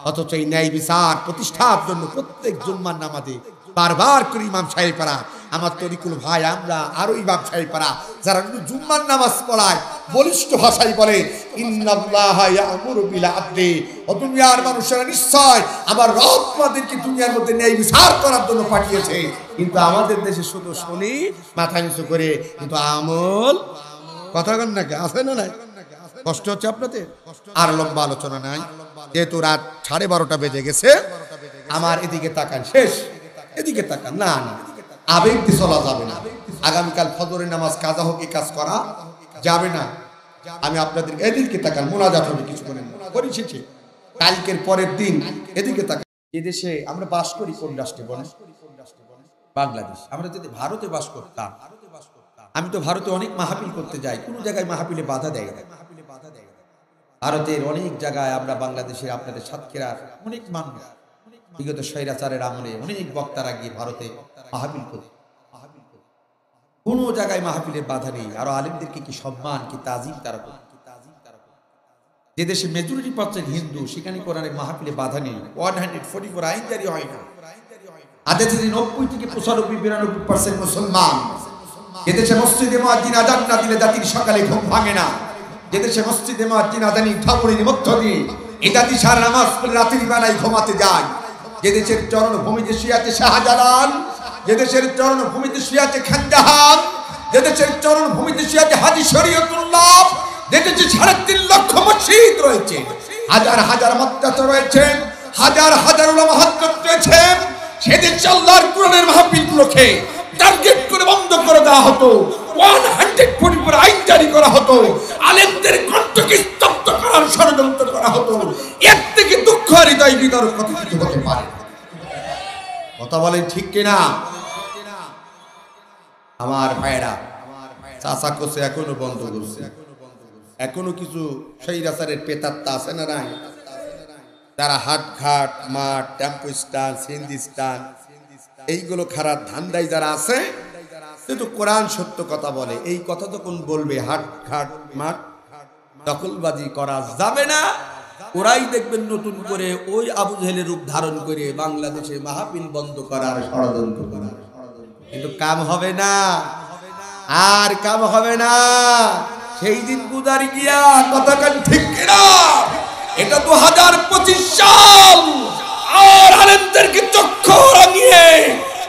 অথচ এই ন্যায় বিচার প্রতিষ্ঠার জন্য প্রত্যেক জুম্মার নামাজে বারবার করে ইমাম সাহেবরা, আমার তরিকুল ভাই, আমরা আরো ইমাম সাহেবরা যারা জুম্মার নামাজ পড়ায় বলিষ্ঠ ভাষায় বলে, ইন্নাল্লাহা ইয়ামুরু বিল আদলি, ও দুনিয়ার মানুষেরা নিশ্চয় আমার রব তোমাদেরকে দুনিয়ার মধ্যে ন্যায় বিচার করার জন্য পাঠিয়েছে। কিন্তু আমাদের দেশে শুধু শুনি মাথা নিচু করে, কিন্তু আমল কথা কন নাকি আছে না নাই? কষ্ট হচ্ছে আপনাদের? আর লম্বা আলোচনা নাই, যেহেতু রাত 12:30 বেজে গেছে। আমার এদিকে তাকান, শেষ। এদিকে তাকান। না না, আবেগ দিয়ে চলা যাবে না। আগামীকাল ফজরের নামাজ কাজা হোক, এই কাজ করা যাবে না। আমি আপনাদের এদিকে তাকান, মোনাজাত হবে কিছুক্ষণের মধ্যে। কালকের পরের দিন এদিকে তাকান। এদেশে আমরা বাস করি কোন রাষ্ট্রে বলেন? বাংলাদেশ। আমরা যদি ভারতে বাস করতাম, আমি তো ভারতে অনেক মাহফিল করতে যাই, কোন জায়গায় মাহফিলে বাধা দেয় না। ভারতের অনেক জায়গায় আমরা বাংলাদেশের আপনাদের সাতক্ষীরার অনেক মানুষ বিগত স্বৈরাচারের আমলে অনেক বক্তারা গিয়ে ভারতে মাহফিল করে, কোন জায়গায় মাহফিলের বাধা নেই। আরো আলেমদেরকে কি সম্মান, কি তাজিম তারা করে। যে দেশে মেজরিটি পাচ্ছেন হিন্দু, সেখানে কোরআনের মাহফিলে বাধা নেই। 144 আইন জারি হয় না। আদেশে 90 থেকে 95-92% মুসলমান। এদেশে মসজিদে মুয়াজ্জিন আযান না দিলে জাতির সকালে ঘুম ভাঙে না। যেদেশে মসজিদে মুয়াজ্জিন আযানি ঠাকুরের মধ্য দিয়ে এই জাতি সারা নামাজ পড়ে রাতের বেলায় ঘুমাতে যায়। যে দেশের চরণভূমিতে শুয়ে আছে শাহজালাল, যে দেশের চরণভূমিতে শুয়ে আছে খানজাহান, যে দেশের চরণভূমিতে শুয়ে আছে হাজী শরীয়তুল্লাহ, যে দেশে 3.5 লক্ষ মসজিদ রয়েছে, হাজার হাজার মাদ্রাসা রয়েছে, হাজার হাজার উলামা হযরত রয়েছে, সেদেশে আল্লাহর কোরআনের মাহফিলগুলোকে টার্গেট করে বন্ধ করে দেওয়া হতো। 144 আইন জারি করা হতো। আলেমদের কণ্ঠকে স্তব্ধ করার ষড়যন্ত্র করা হতো। এর থেকে দুঃখ হৃদয় বিদারক কত কিছু হতে পারে? কথা বলেন ঠিক কিনা? আমার ভাইরা চাচা কোসে এখনো বন্ধ করছে। এখনো কিছু স্বৈরাচারের পেতাত্তা আছে না নাই? যারা হাটঘাট, মাঠ, টেম্পো স্ট্যান্ড, সিএনজি স্ট্যান্ড, এইগুলো খারাপ ধান্দায় যারা আছে, কিন্তু কোরআন সত্য কথা বলে। এই কথা যখন বলবে হাটঘাট, মাঠ দখলবাজি করা যাবে না, ওরাই দেখবেন নতুন করে ওই আবু জেহেলের রূপ ধারণ করে বাংলাদেশে মাহফিল বন্ধ করার ষড়যন্ত্র করার কিন্তু কাম হবে না, আর কাম হবে না। সেই দিন গুদারি গিয়া কতক্ষণ ঠিক কিনা, এটা 2025 সাল। আর আলেমদেরকে চক্ষু রাঙিয়ে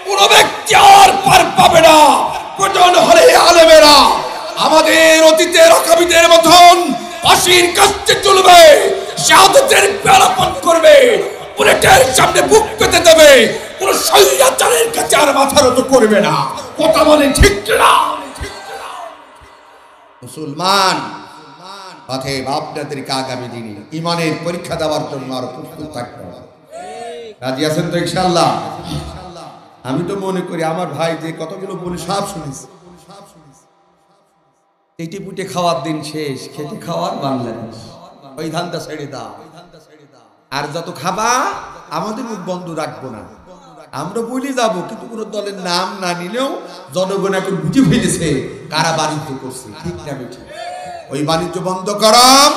কোন ব্যক্তি আর পার পাবে না। প্রয়োজন হলে আলেমেরা আমাদের অতীতের আকাবিদের মতন ফাঁসির কাছে চলবে, শাহাদাতের প্রার্থনা করবে, বুলেটের সামনে বুক পেতে দেবে, কোন স্বৈরাচারের কাছে আর মাথা নত করবে না। কথা বলে ঠিক না মুসলমান? অতএব আপনাদেরকে আগামী দিনে ইমানের পরীক্ষা দেওয়ার জন্য আরো প্রস্তুত থাকতে হবে। রাজি আছেন তো ইনশাআল্লাহ? আমি তো মনে করি আমার ভাই যে কতগুলো বলে সব শুনেছি। এইটি পুটে খাওয়ার দিন শেষ, খেতে খাওয়ার বাংলাদেশ। ওই ধানটা ছেড়ে দাও, আর যত খাবা আমাদের মুখ বন্ধ রাখবো না। আমরা বলে যাব, কিন্তু কোনো দলের নাম না নিলেও জনগণ এখন বুঝে ফেলেছে কারা বাণিজ্য করছে। ঠিক না বেঠিক? ওই বাণিজ্য বন্ধ করাম।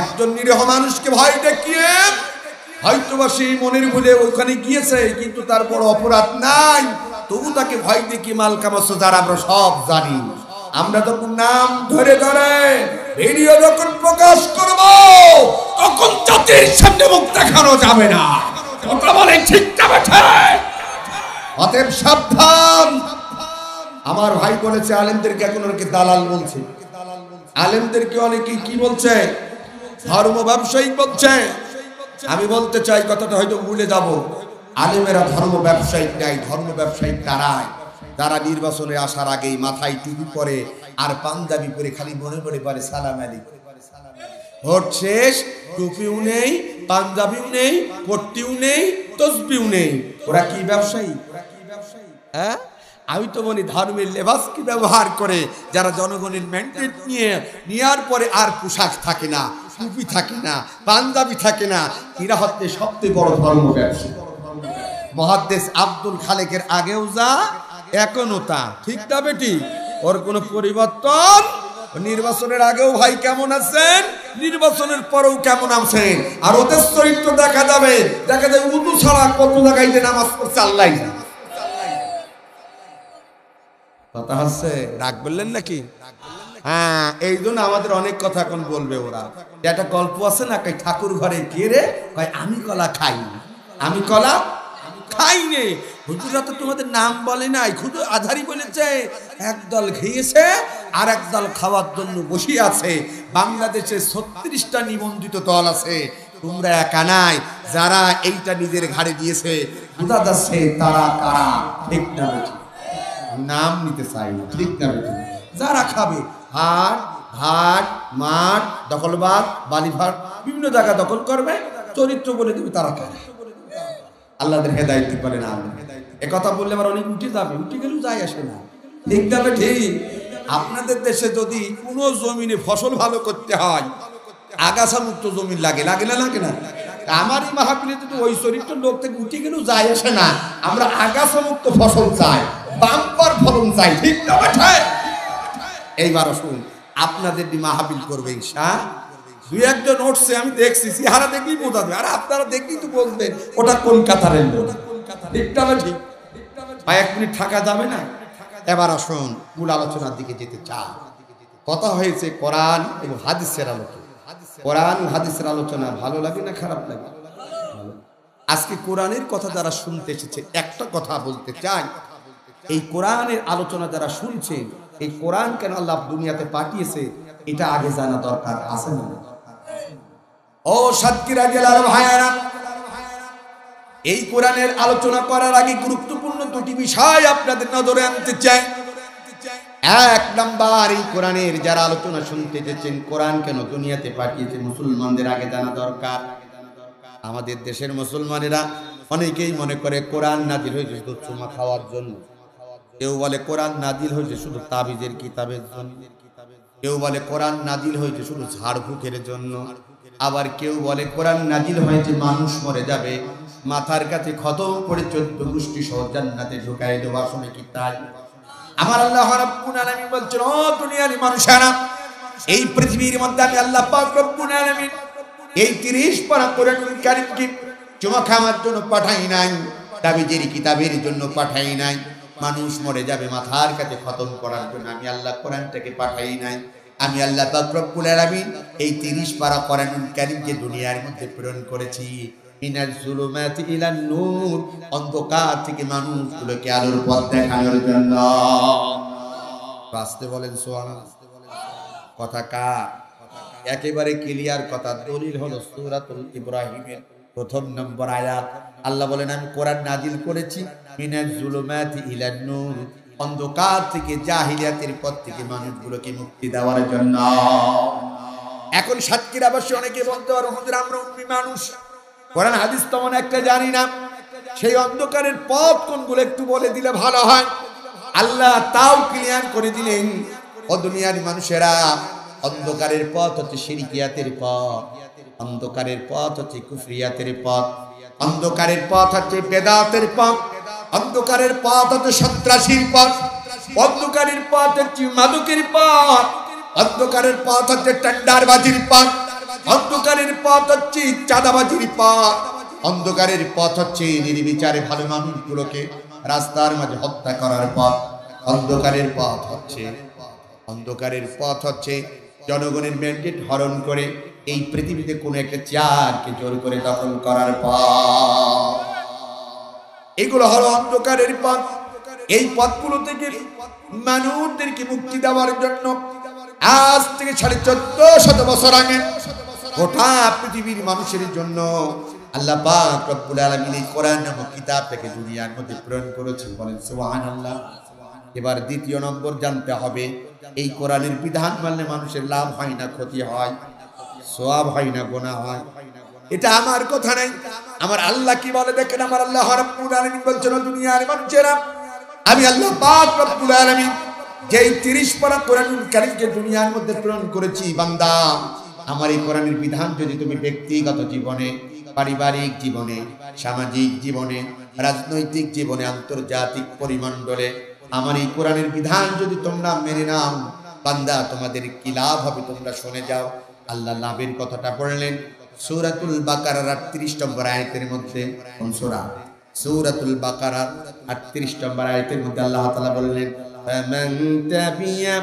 একজন নিরীহ মানুষকে ভয় দেখিয়ে হয়তোবা সেই মনের ভুলে ওখানে গিয়েছে, কিন্তু তার বড় অপরাধ নাই, তবু তাকে ভয় দেখিয়ে মাল কামাচ্ছে, যারা আমরা সব জানি। আমরা তখন নাম ধরে ধরে ভিডিও যখন প্রকাশ করব, তখন জাতির সামনে মুখ দেখানো যাবে না। কথা বলে ঠিক না বেঠে? অতএব সাবধান। আমার ভাই বলেছে আলেমদেরকে এখন অনেকে দালাল বলছে। আলেমদেরকে অনেকে কি বলছে? ধর্ম ব্যবসায়ী বলছে। আমি বলতে চাই, কথাটা হয়তো ভুলে যাব, আলেমেরা ধর্ম ব্যবসায়ী নাই। ধর্ম ব্যবসায়ী তারাই যারা নির্বাচনে আসার আগেই মাথায় টুপি পরে আর পাঞ্জাবি পরে খালি মনে মনে পরে সালাম আলাইকুম। ভোট শেষ, টুপিও নেই, পাঞ্জাবিও নেই, পট্টিও নেই, তসবিও নেই। ওরা কি ব্যবসায়ী? হ্যাঁ, আমি তো বলি ধর্মের লেবাস কি ব্যবহার করে, যারা জনগণের ম্যান্ডেট নেওয়ার পরে আর পোশাক থাকে না, টুপি থাকে না, পাঞ্জাবি থাকে না। এরা হচ্ছে সবচেয়ে বড় ধর্ম ব্যবসায়ী। মুহাদ্দিস আব্দুল খালেকের আগেও যা, এখনো তা। ঠিক না বেটি? ওর কোনো পরিবর্তন? নির্বাচনের আগেও ভাই কেমন আছেন, নির্বাচনের পরেও কেমন আছেন। আর ওদের চরিত্র দেখা যাবে উদু ছাড়া কত জায়গায় যে নামাজ পড়ছে আল্লাহ জানে। কথা হচ্ছে, রাগ বললেন নাকি? হ্যাঁ, এই জন্য আমাদের অনেক কথা এখন বলবে ওরা। একটা গল্প আছে না, ঠাকুর ঘরে গিয়ে রে কয় আমি কলা খাই, আমি কলা খাইনি। হুজুরা তো তোমাদের নাম বলে নাই, শুধু আধারি বলেছে একদল খেয়েছে আর একদল খাওয়ার জন্য বসে আছে। বাংলাদেশে 36টা নিবন্ধিত দল আছে, তোমরা একা নাই। যারা এইটা নিজের ঘাড়ে দিয়েছে বোঝা যাচ্ছে তারা কারা। ঠিক না বেঠিক? নাম নিতে চাই না। ঠিক না বেঠিক? যারা খাবে হাট ঘাট মাঠ দখলবাদ বালিঘাট বিভিন্ন জায়গা দখল করবে, চরিত্র বলে দেবে তারা খাবে। আল্লাহদের হেদায়েত করে না। একথা বললে আবার অনেক উঠে যাবে, উঠে গেলেও যায় আসে না। ঠিক যাবে ঠিক? আপনাদের দেশে যদি কোনো জমিনে ফসল ভালো করতে হয়, আগাছা মুক্ত জমি লাগে, লাগে না? লাগে না? আমার এই মাহফিলে যদি ওই চরিত্র লোক থেকে উঠে গেলেও যায় আসে না। আমরা আগাছা মুক্ত ফসল চাই, বাম্পার ফলন চাই। ঠিক না বেঠায়? এইবার শুন, আপনাদের মাহফিল করবে ইনশাআল্লাহ। দুই একজন উঠছে, আমি দেখছি, চেহারা দেখলেই বোঝা যাবে। আর আপনারা দেখলেই তো বলবেন ওটা কলকাতার লোক। ঠিক না ঠিক? ভাই 1 মিনিট থাকা যাবে না? এবার আসুন মূল আলোচনার দিকে যেতে চাই। কথা হয়েছে কোরআন এবং হাদিসের আলোচনা। কোরআন হাদিসের আলোচনা ভালো লাগে না খারাপ লাগে? আজকে কোরআনের কথা যারা শুনতে এসেছে, একটা কথা বলতে চাই, এই কোরআনের আলোচনা যারা শুনছে, এই কোরআন কেন আল্লাহ দুনিয়াতে পাঠিয়েছে এটা আগে জানা দরকার আছে না? ও সাতক্ষীরা জেলার ভাইয়েরা, এই কোরআনের আলোচনা করার আগে গুরুত্বপূর্ণ দুটি বিষয় আপনাদের নজরে আনতে চাই। 1 নাম্বার, এই কোরআনের যারা আলোচনা শুনতে এসেছেন, কোরআন কেন দুনিয়াতে পাঠিয়েছে মুসলমানদের আগে জানা দরকার। আমাদের দেশের মুসলমানেরা অনেকেই মনে করে কোরআন নাজিল হয়েছে শুধু চুমা খাওয়ার জন্য। কেউ বলে কোরআন নাজিল হয়েছে শুধু তাবিজের কিতাবের জন্য। কেউ বলে কোরআন নাজিল হয়েছে শুধু ঝাড়ফুঁকের জন্য। আবার কেউ বলে কোরআন নাজিল হয়েছে মানুষ মরে যাবে, মাথার কাছে খতম করে 14 গোষ্ঠী সহ জান্নাতে ঢুকাই দেওয়া। শুনে কি তাই? আমার আল্লাহ রাব্বুল আলামিন বলছেন, ও দুনিয়ার মানুষেরা, এই পৃথিবীর মধ্যে আমি আল্লাহ পাক রব্বুল আলামিন এই 30 পারা কোরআনুল কারীমকে চুমা খাওয়ার জন্য পাঠাই নাই, তাবিজের কিতাবের জন্য পাঠাই নাই, মানুষ মরে যাবে মাথার কাছে খতম করার জন্য আমি আল্লাহ কোরআনটাকে পাঠাই নাই। আমি আল্লাহ পাক রব্বুল আলামিন এই 30 পারা কোরআনুল কারীমকে দুনিয়ার মধ্যে প্রেরণ করেছি মিনাল যুলুমাতি ইলান নূর, অন্ধকার থেকে মানুষগুলোকে আলোর পথ দেখানোর জন্য। আসতে বলেন সুবহানাল্লাহ। কথা কার? একেবারে ক্লিয়ার কথা। দলিল হলো সূরাতুল ইব্রাহিমের 1 নম্বর আয়াত। আল্লাহ বলেন আমি কোরআন নাজিল করেছি মিনাল যুলুমাতি ইলান নূর, অন্ধকার থেকে জাহিলিয়াতের পথ থেকে মানুষগুলোকে মুক্তি দেওয়ার জন্য। এখন সাতক্ষীরাবাসী অনেকে বলতে পারো হুজুর আমরা উম্মি মানুষ, কোরআন হাদিস তেমন একটা জানি না, সেই অন্ধকারের পথ কোনগুলো একটু বলে দিলে ভালো হয়। আল্লাহ তাও ক্লিয়ার করে দিলেন, ও দুনিয়ার মানুষেরা, অন্ধকারের পথ হচ্ছে শিরকিয়াতের পথ, অন্ধকারের পথ হচ্ছে কুফরিয়াতের পথ, অন্ধকারের পথ হচ্ছে বেদাতের পথ, অন্ধকারের পথ হচ্ছে সন্ত্রাসীর পথ, অন্ধকারের পথ হচ্ছে মাদকের পথ, অন্ধকারের পথ হচ্ছে টেন্ডারবাজির পথ, অন্ধকারের পথ হচ্ছে চাঁদাবাজির পথ, অন্ধকারের পথ হচ্ছে নির্বিচারে ভালো মানুষগুলোকে রাস্তার মাঝে হত্যা করার পথ, অন্ধকারের পথ হচ্ছে জনগণের ম্যান্ডেট হরণ করে এই পৃথিবীতে কোনো একটা চেয়ারকে জোর করে দখল করার পথ। এগুলো হলো অন্ধকারের পথ। এই পথগুলো থেকে মানুষদেরকে মুক্তি দেওয়ার জন্য আজ থেকে 1450 বছর আগে গোটা পৃথিবীর মানুষের জন্য আল্লাহ পাক রব্বুল আলামিন এই কোরআন নামক কিতাবটাকে দুনিয়ার মধ্যে প্রেরণ করেছেন। বলেন সুবহানাল্লাহ। এবার দ্বিতীয় নম্বর জানতে হবে, এই কোরআনের বিধান মানলে মানুষের লাভ হয় না ক্ষতি হয়, সওয়াব হয় না গুনাহ হয়? এটা আমার কথা নাই, আমার আল্লাহ কি বলে দেখেন। আমার আল্লাহ রাব্বুল আলামিন বলছেন দুনিয়ার মানুষেরা, আমি আল্লাহ পাক রব্বুল আলামিন যেই 30 পারা কোরআনুল কারীমকে দুনিয়ার মধ্যে প্রেরণ করেছি, বান্দা আমার এই কোরআনের বিধান যদি তুমি ব্যক্তিগত জীবনে, পারিবারিক জীবনে, সামাজিক জীবনে, রাজনৈতিক জীবনে, আন্তর্জাতিক পরিমণ্ডলে আমার এই কোরআনের বিধান যদি তোমরা মেনে নাও, বান্দা তোমাদের কি লাভ হবে তোমরা শুনে যাও। আল্লাহ লাভের কথাটা বললেন সূরাতুল বাকারার 38 নম্বর আয়াতের মধ্যে। কোন সূরা? সূরাতুল বাকারার 38 নম্বর আয়াতের মধ্যে আল্লাহ তাআলা বললেন ফামান তাবিয়া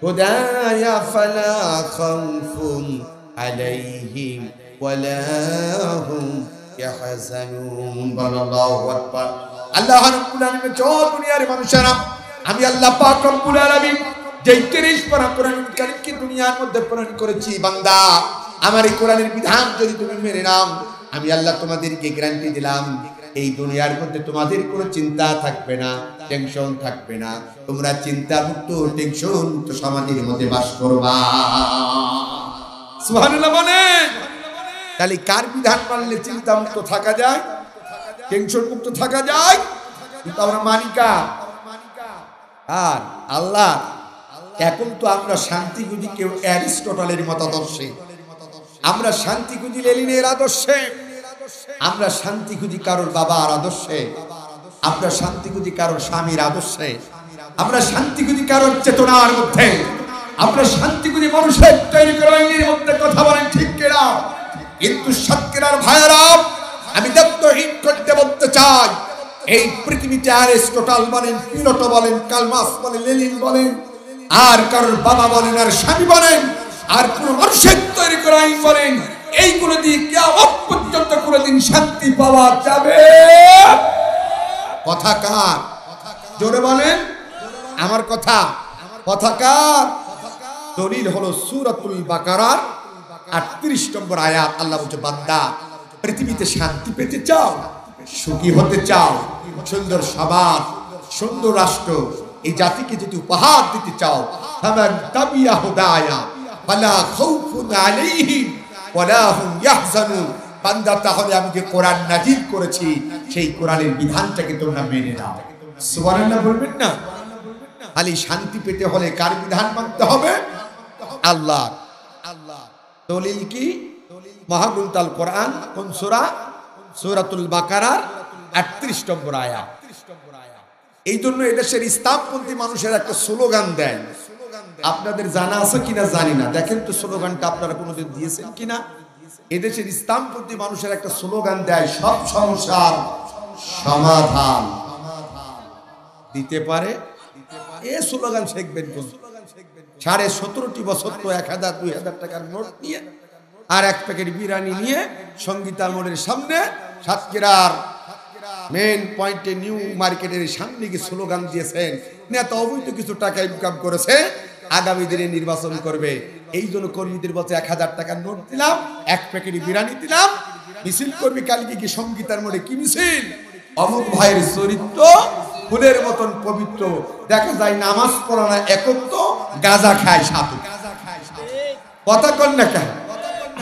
হুদায়া ফালা খাউফুন আলাইহিম ওয়ালা হুম ইয়াহজানুন। আল্লাহু আকবার। আল্লাহ রাব্বুল আলামিন দুনিয়ার মানুষেরা, আমি আল্লাহ পাক রব্বুল আলামিন যেই 30 পারা কোরআনুল কারীমকে দুনিয়ার মধ্যে প্রেরণ করেছি, বান্দা আমার এই কোরআনের বিধান যদি তুমি মেনে নাও, আমি আল্লাহ তোমাদেরকে গ্যারান্টি দিলাম এই দুনিয়ার মধ্যে তোমাদের কোনো চিন্তা থাকবে না, টেনশন থাকবে না, তোমরা চিন্তা মুক্ত টেনশন মুক্ত সমাজের মধ্যে বাস করবা। সুবহানাল্লাহ বলেন। তাহলে কার বিধান মানলে চিন্তা মুক্ত থাকা যায়, টেনশন মুক্ত থাকা যায়? কিন্তু আমরা মানি কার? আর আল্লাহ। এখন তো আমরা শান্তি খুঁজি কেউ অ্যারিস্টটলের মতাদর্শে, আমরা শান্তি খুঁজি লেনিনের আদর্শে, আমরা শান্তি খুঁজি কারোর বাবার আদর্শে, আমরা শান্তি খুঁজি কারোর স্বামীর আদর্শে, আমরা শান্তি খুঁজি কারোর চেতনার মধ্যে, আমরা শান্তি খুঁজি মানুষের তৈরি করা আইনের মধ্যে। কথা বলেন ঠিক কিনা? কিন্তু সাতক্ষীরার ভাইয়েরা, আমি দায়িত্বহীন করতে বলতে চাই, এই পৃথিবীতে অ্যারিস্টটল বলেন, প্লেটো বলেন, কার্ল মার্কস বলেন, লেনিন বলেন, আর কারোর বাবা বলেন, আর স্বামী বলেন, আর কোন মানুষের তৈরি করা আইন বলেন, এইগুলো দিয়ে কিয়ামত পর্যন্ত কোনদিন শান্তি পাওয়া যাবে? কথা কার? জোরে বলেন আমার কথা। কথা কার? দলিল হলো সূরাতুল বাকারার 38 নম্বর আয়াত। আল্লাহ বলছে বান্দা পৃথিবীতে শান্তি পেতে চাও, সুখী হতে চাও, সুন্দর সমাজ, সুন্দর রাষ্ট্র, এই জাতিকে যদি উপহার দিতে চাও, ফামান তাবিয়া হুদায়া ফালা খাউফুন আলাইহিম ওয়ালা হুম ইয়াহজানুন। বান্দা তাহলে আমি যে কোরআন নাজিল করেছি সেই কোরআনের বিধানটাকে তোমরা মেনে নাও। সুবহানাল্লাহ বলবেন না? খালি শান্তি পেতে হলে কার বিধান মানতে হবে? আল্লাহ। দলিল কি? মহাগ্রন্থ আল কোরআন। কোন সূরা? সূরাতুল বাকারার 38 নম্বর আয়াত। এই জন্য এদেশের ইসলামপন্থী মানুষের একটা স্লোগান দেয়, আপনাদের জানা আছে কিনা জানি না, দেখেন তো স্লোগানটা আপনারা কোনোদিন দিয়েছেন কিনা। এদেশের ইসলামপন্থী মানুষের একটা স্লোগান দেয়, সব সমস্যার সমাধান দিতে পারে এ স্লোগান শিখবেন কোন 17.5 বছর তো 1000 2000 টাকার নোট নিয়ে আর এক প্যাকেট বিরিয়ানি নিয়ে সঙ্গীতার মোড়ের সামনে সাতক্ষীরার মেইন পয়েন্টে নিউ মার্কেটের সামনে গিয়ে স্লোগান দিয়েছেন নেতা অবৈধ কিছু টাকা ইনকাম করেছে আগামী দিনে নির্বাচন করবে এই জন্য কর্মীদের বলতে 1000 টাকার নোট দিলাম এক প্যাকেট বিরিয়ানি দিলাম মিছিল করবি কালকে কি সঙ্গীতার মোড়ে কি মিছিল অমুক ভাইয়ের চরিত্র ফুলের মতন পবিত্র দেখা যায় নামাজ পড়া না একত্র গাঁজা খায় সাধু কথা কন না কেন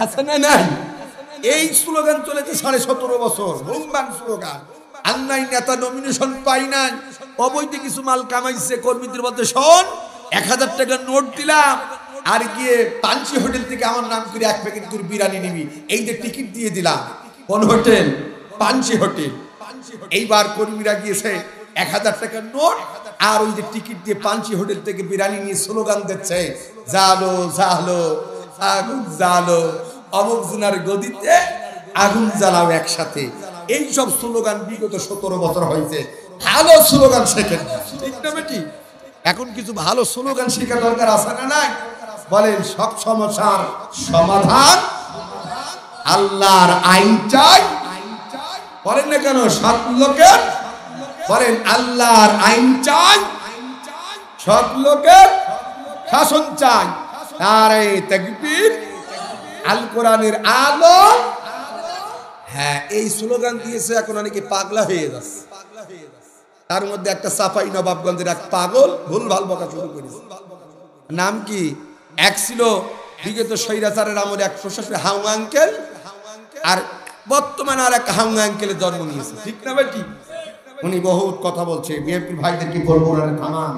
আছে না নাই এই স্লোগান চলেছে 17.5 বছর হুমবান স্লোগান আন্নাই নেতা নমিনেশন পাই নাই অবৈধ কিছু মাল কামাইছে কর্মীদের বলতে শোন 1000 টাকার নোট দিলাম আর গিয়ে পাঞ্চি হোটেল থেকে আমার নাম করে এক প্যাকেট করে বিরিয়ানি নিবি এই যে টিকিট দিয়ে দিলাম কোন হোটেল পাঞ্চি হোটেল এইবার কর্মীরা গিয়েছে 1000 টাকার নোট আর ওই যে টিকিট দিয়ে পাঞ্চি হোটেল থেকে বিরিয়ানি নিয়ে স্লোগান দিচ্ছে জালো জালো আগুন জালো অমুক জুনার গদিতে আগুন জ্বালাও একসাথে এই সব স্লোগান বিগত 17 বছর হয়েছে ভালো স্লোগান শেখেন ঠিক না বেটি এখন কিছু ভালো স্লোগান শেখা দরকার আছে না নাই বলেন সব সমস্যার সমাধান আল্লাহর আইন চাই বলেন না কেন সৎ লোকের বলেন আল্লাহর আইন চাই সৎ লোকের শাসন চাই নারে তাকবীর আল কোরআনের আলো হ্যাঁ এই স্লোগান দিয়েছে এখন অনেকে পাগলা হয়ে যাচ্ছে তার মধ্যে একটা চাপাই নবাবগঞ্জের এক পাগল ভুলভাল বকা শুরু করেছে নাম কি এক ছিল বিগত স্বৈরাচারের আমলে এক প্রশাসক হাউ আঙ্কেল আর বর্তমানে আর এক হাউ আঙ্কেলের জন্ম নিয়েছে ঠিক না বেটি উনি বহুত কথা বলছে বিএনপি ভাইদের কি বলবো না থামান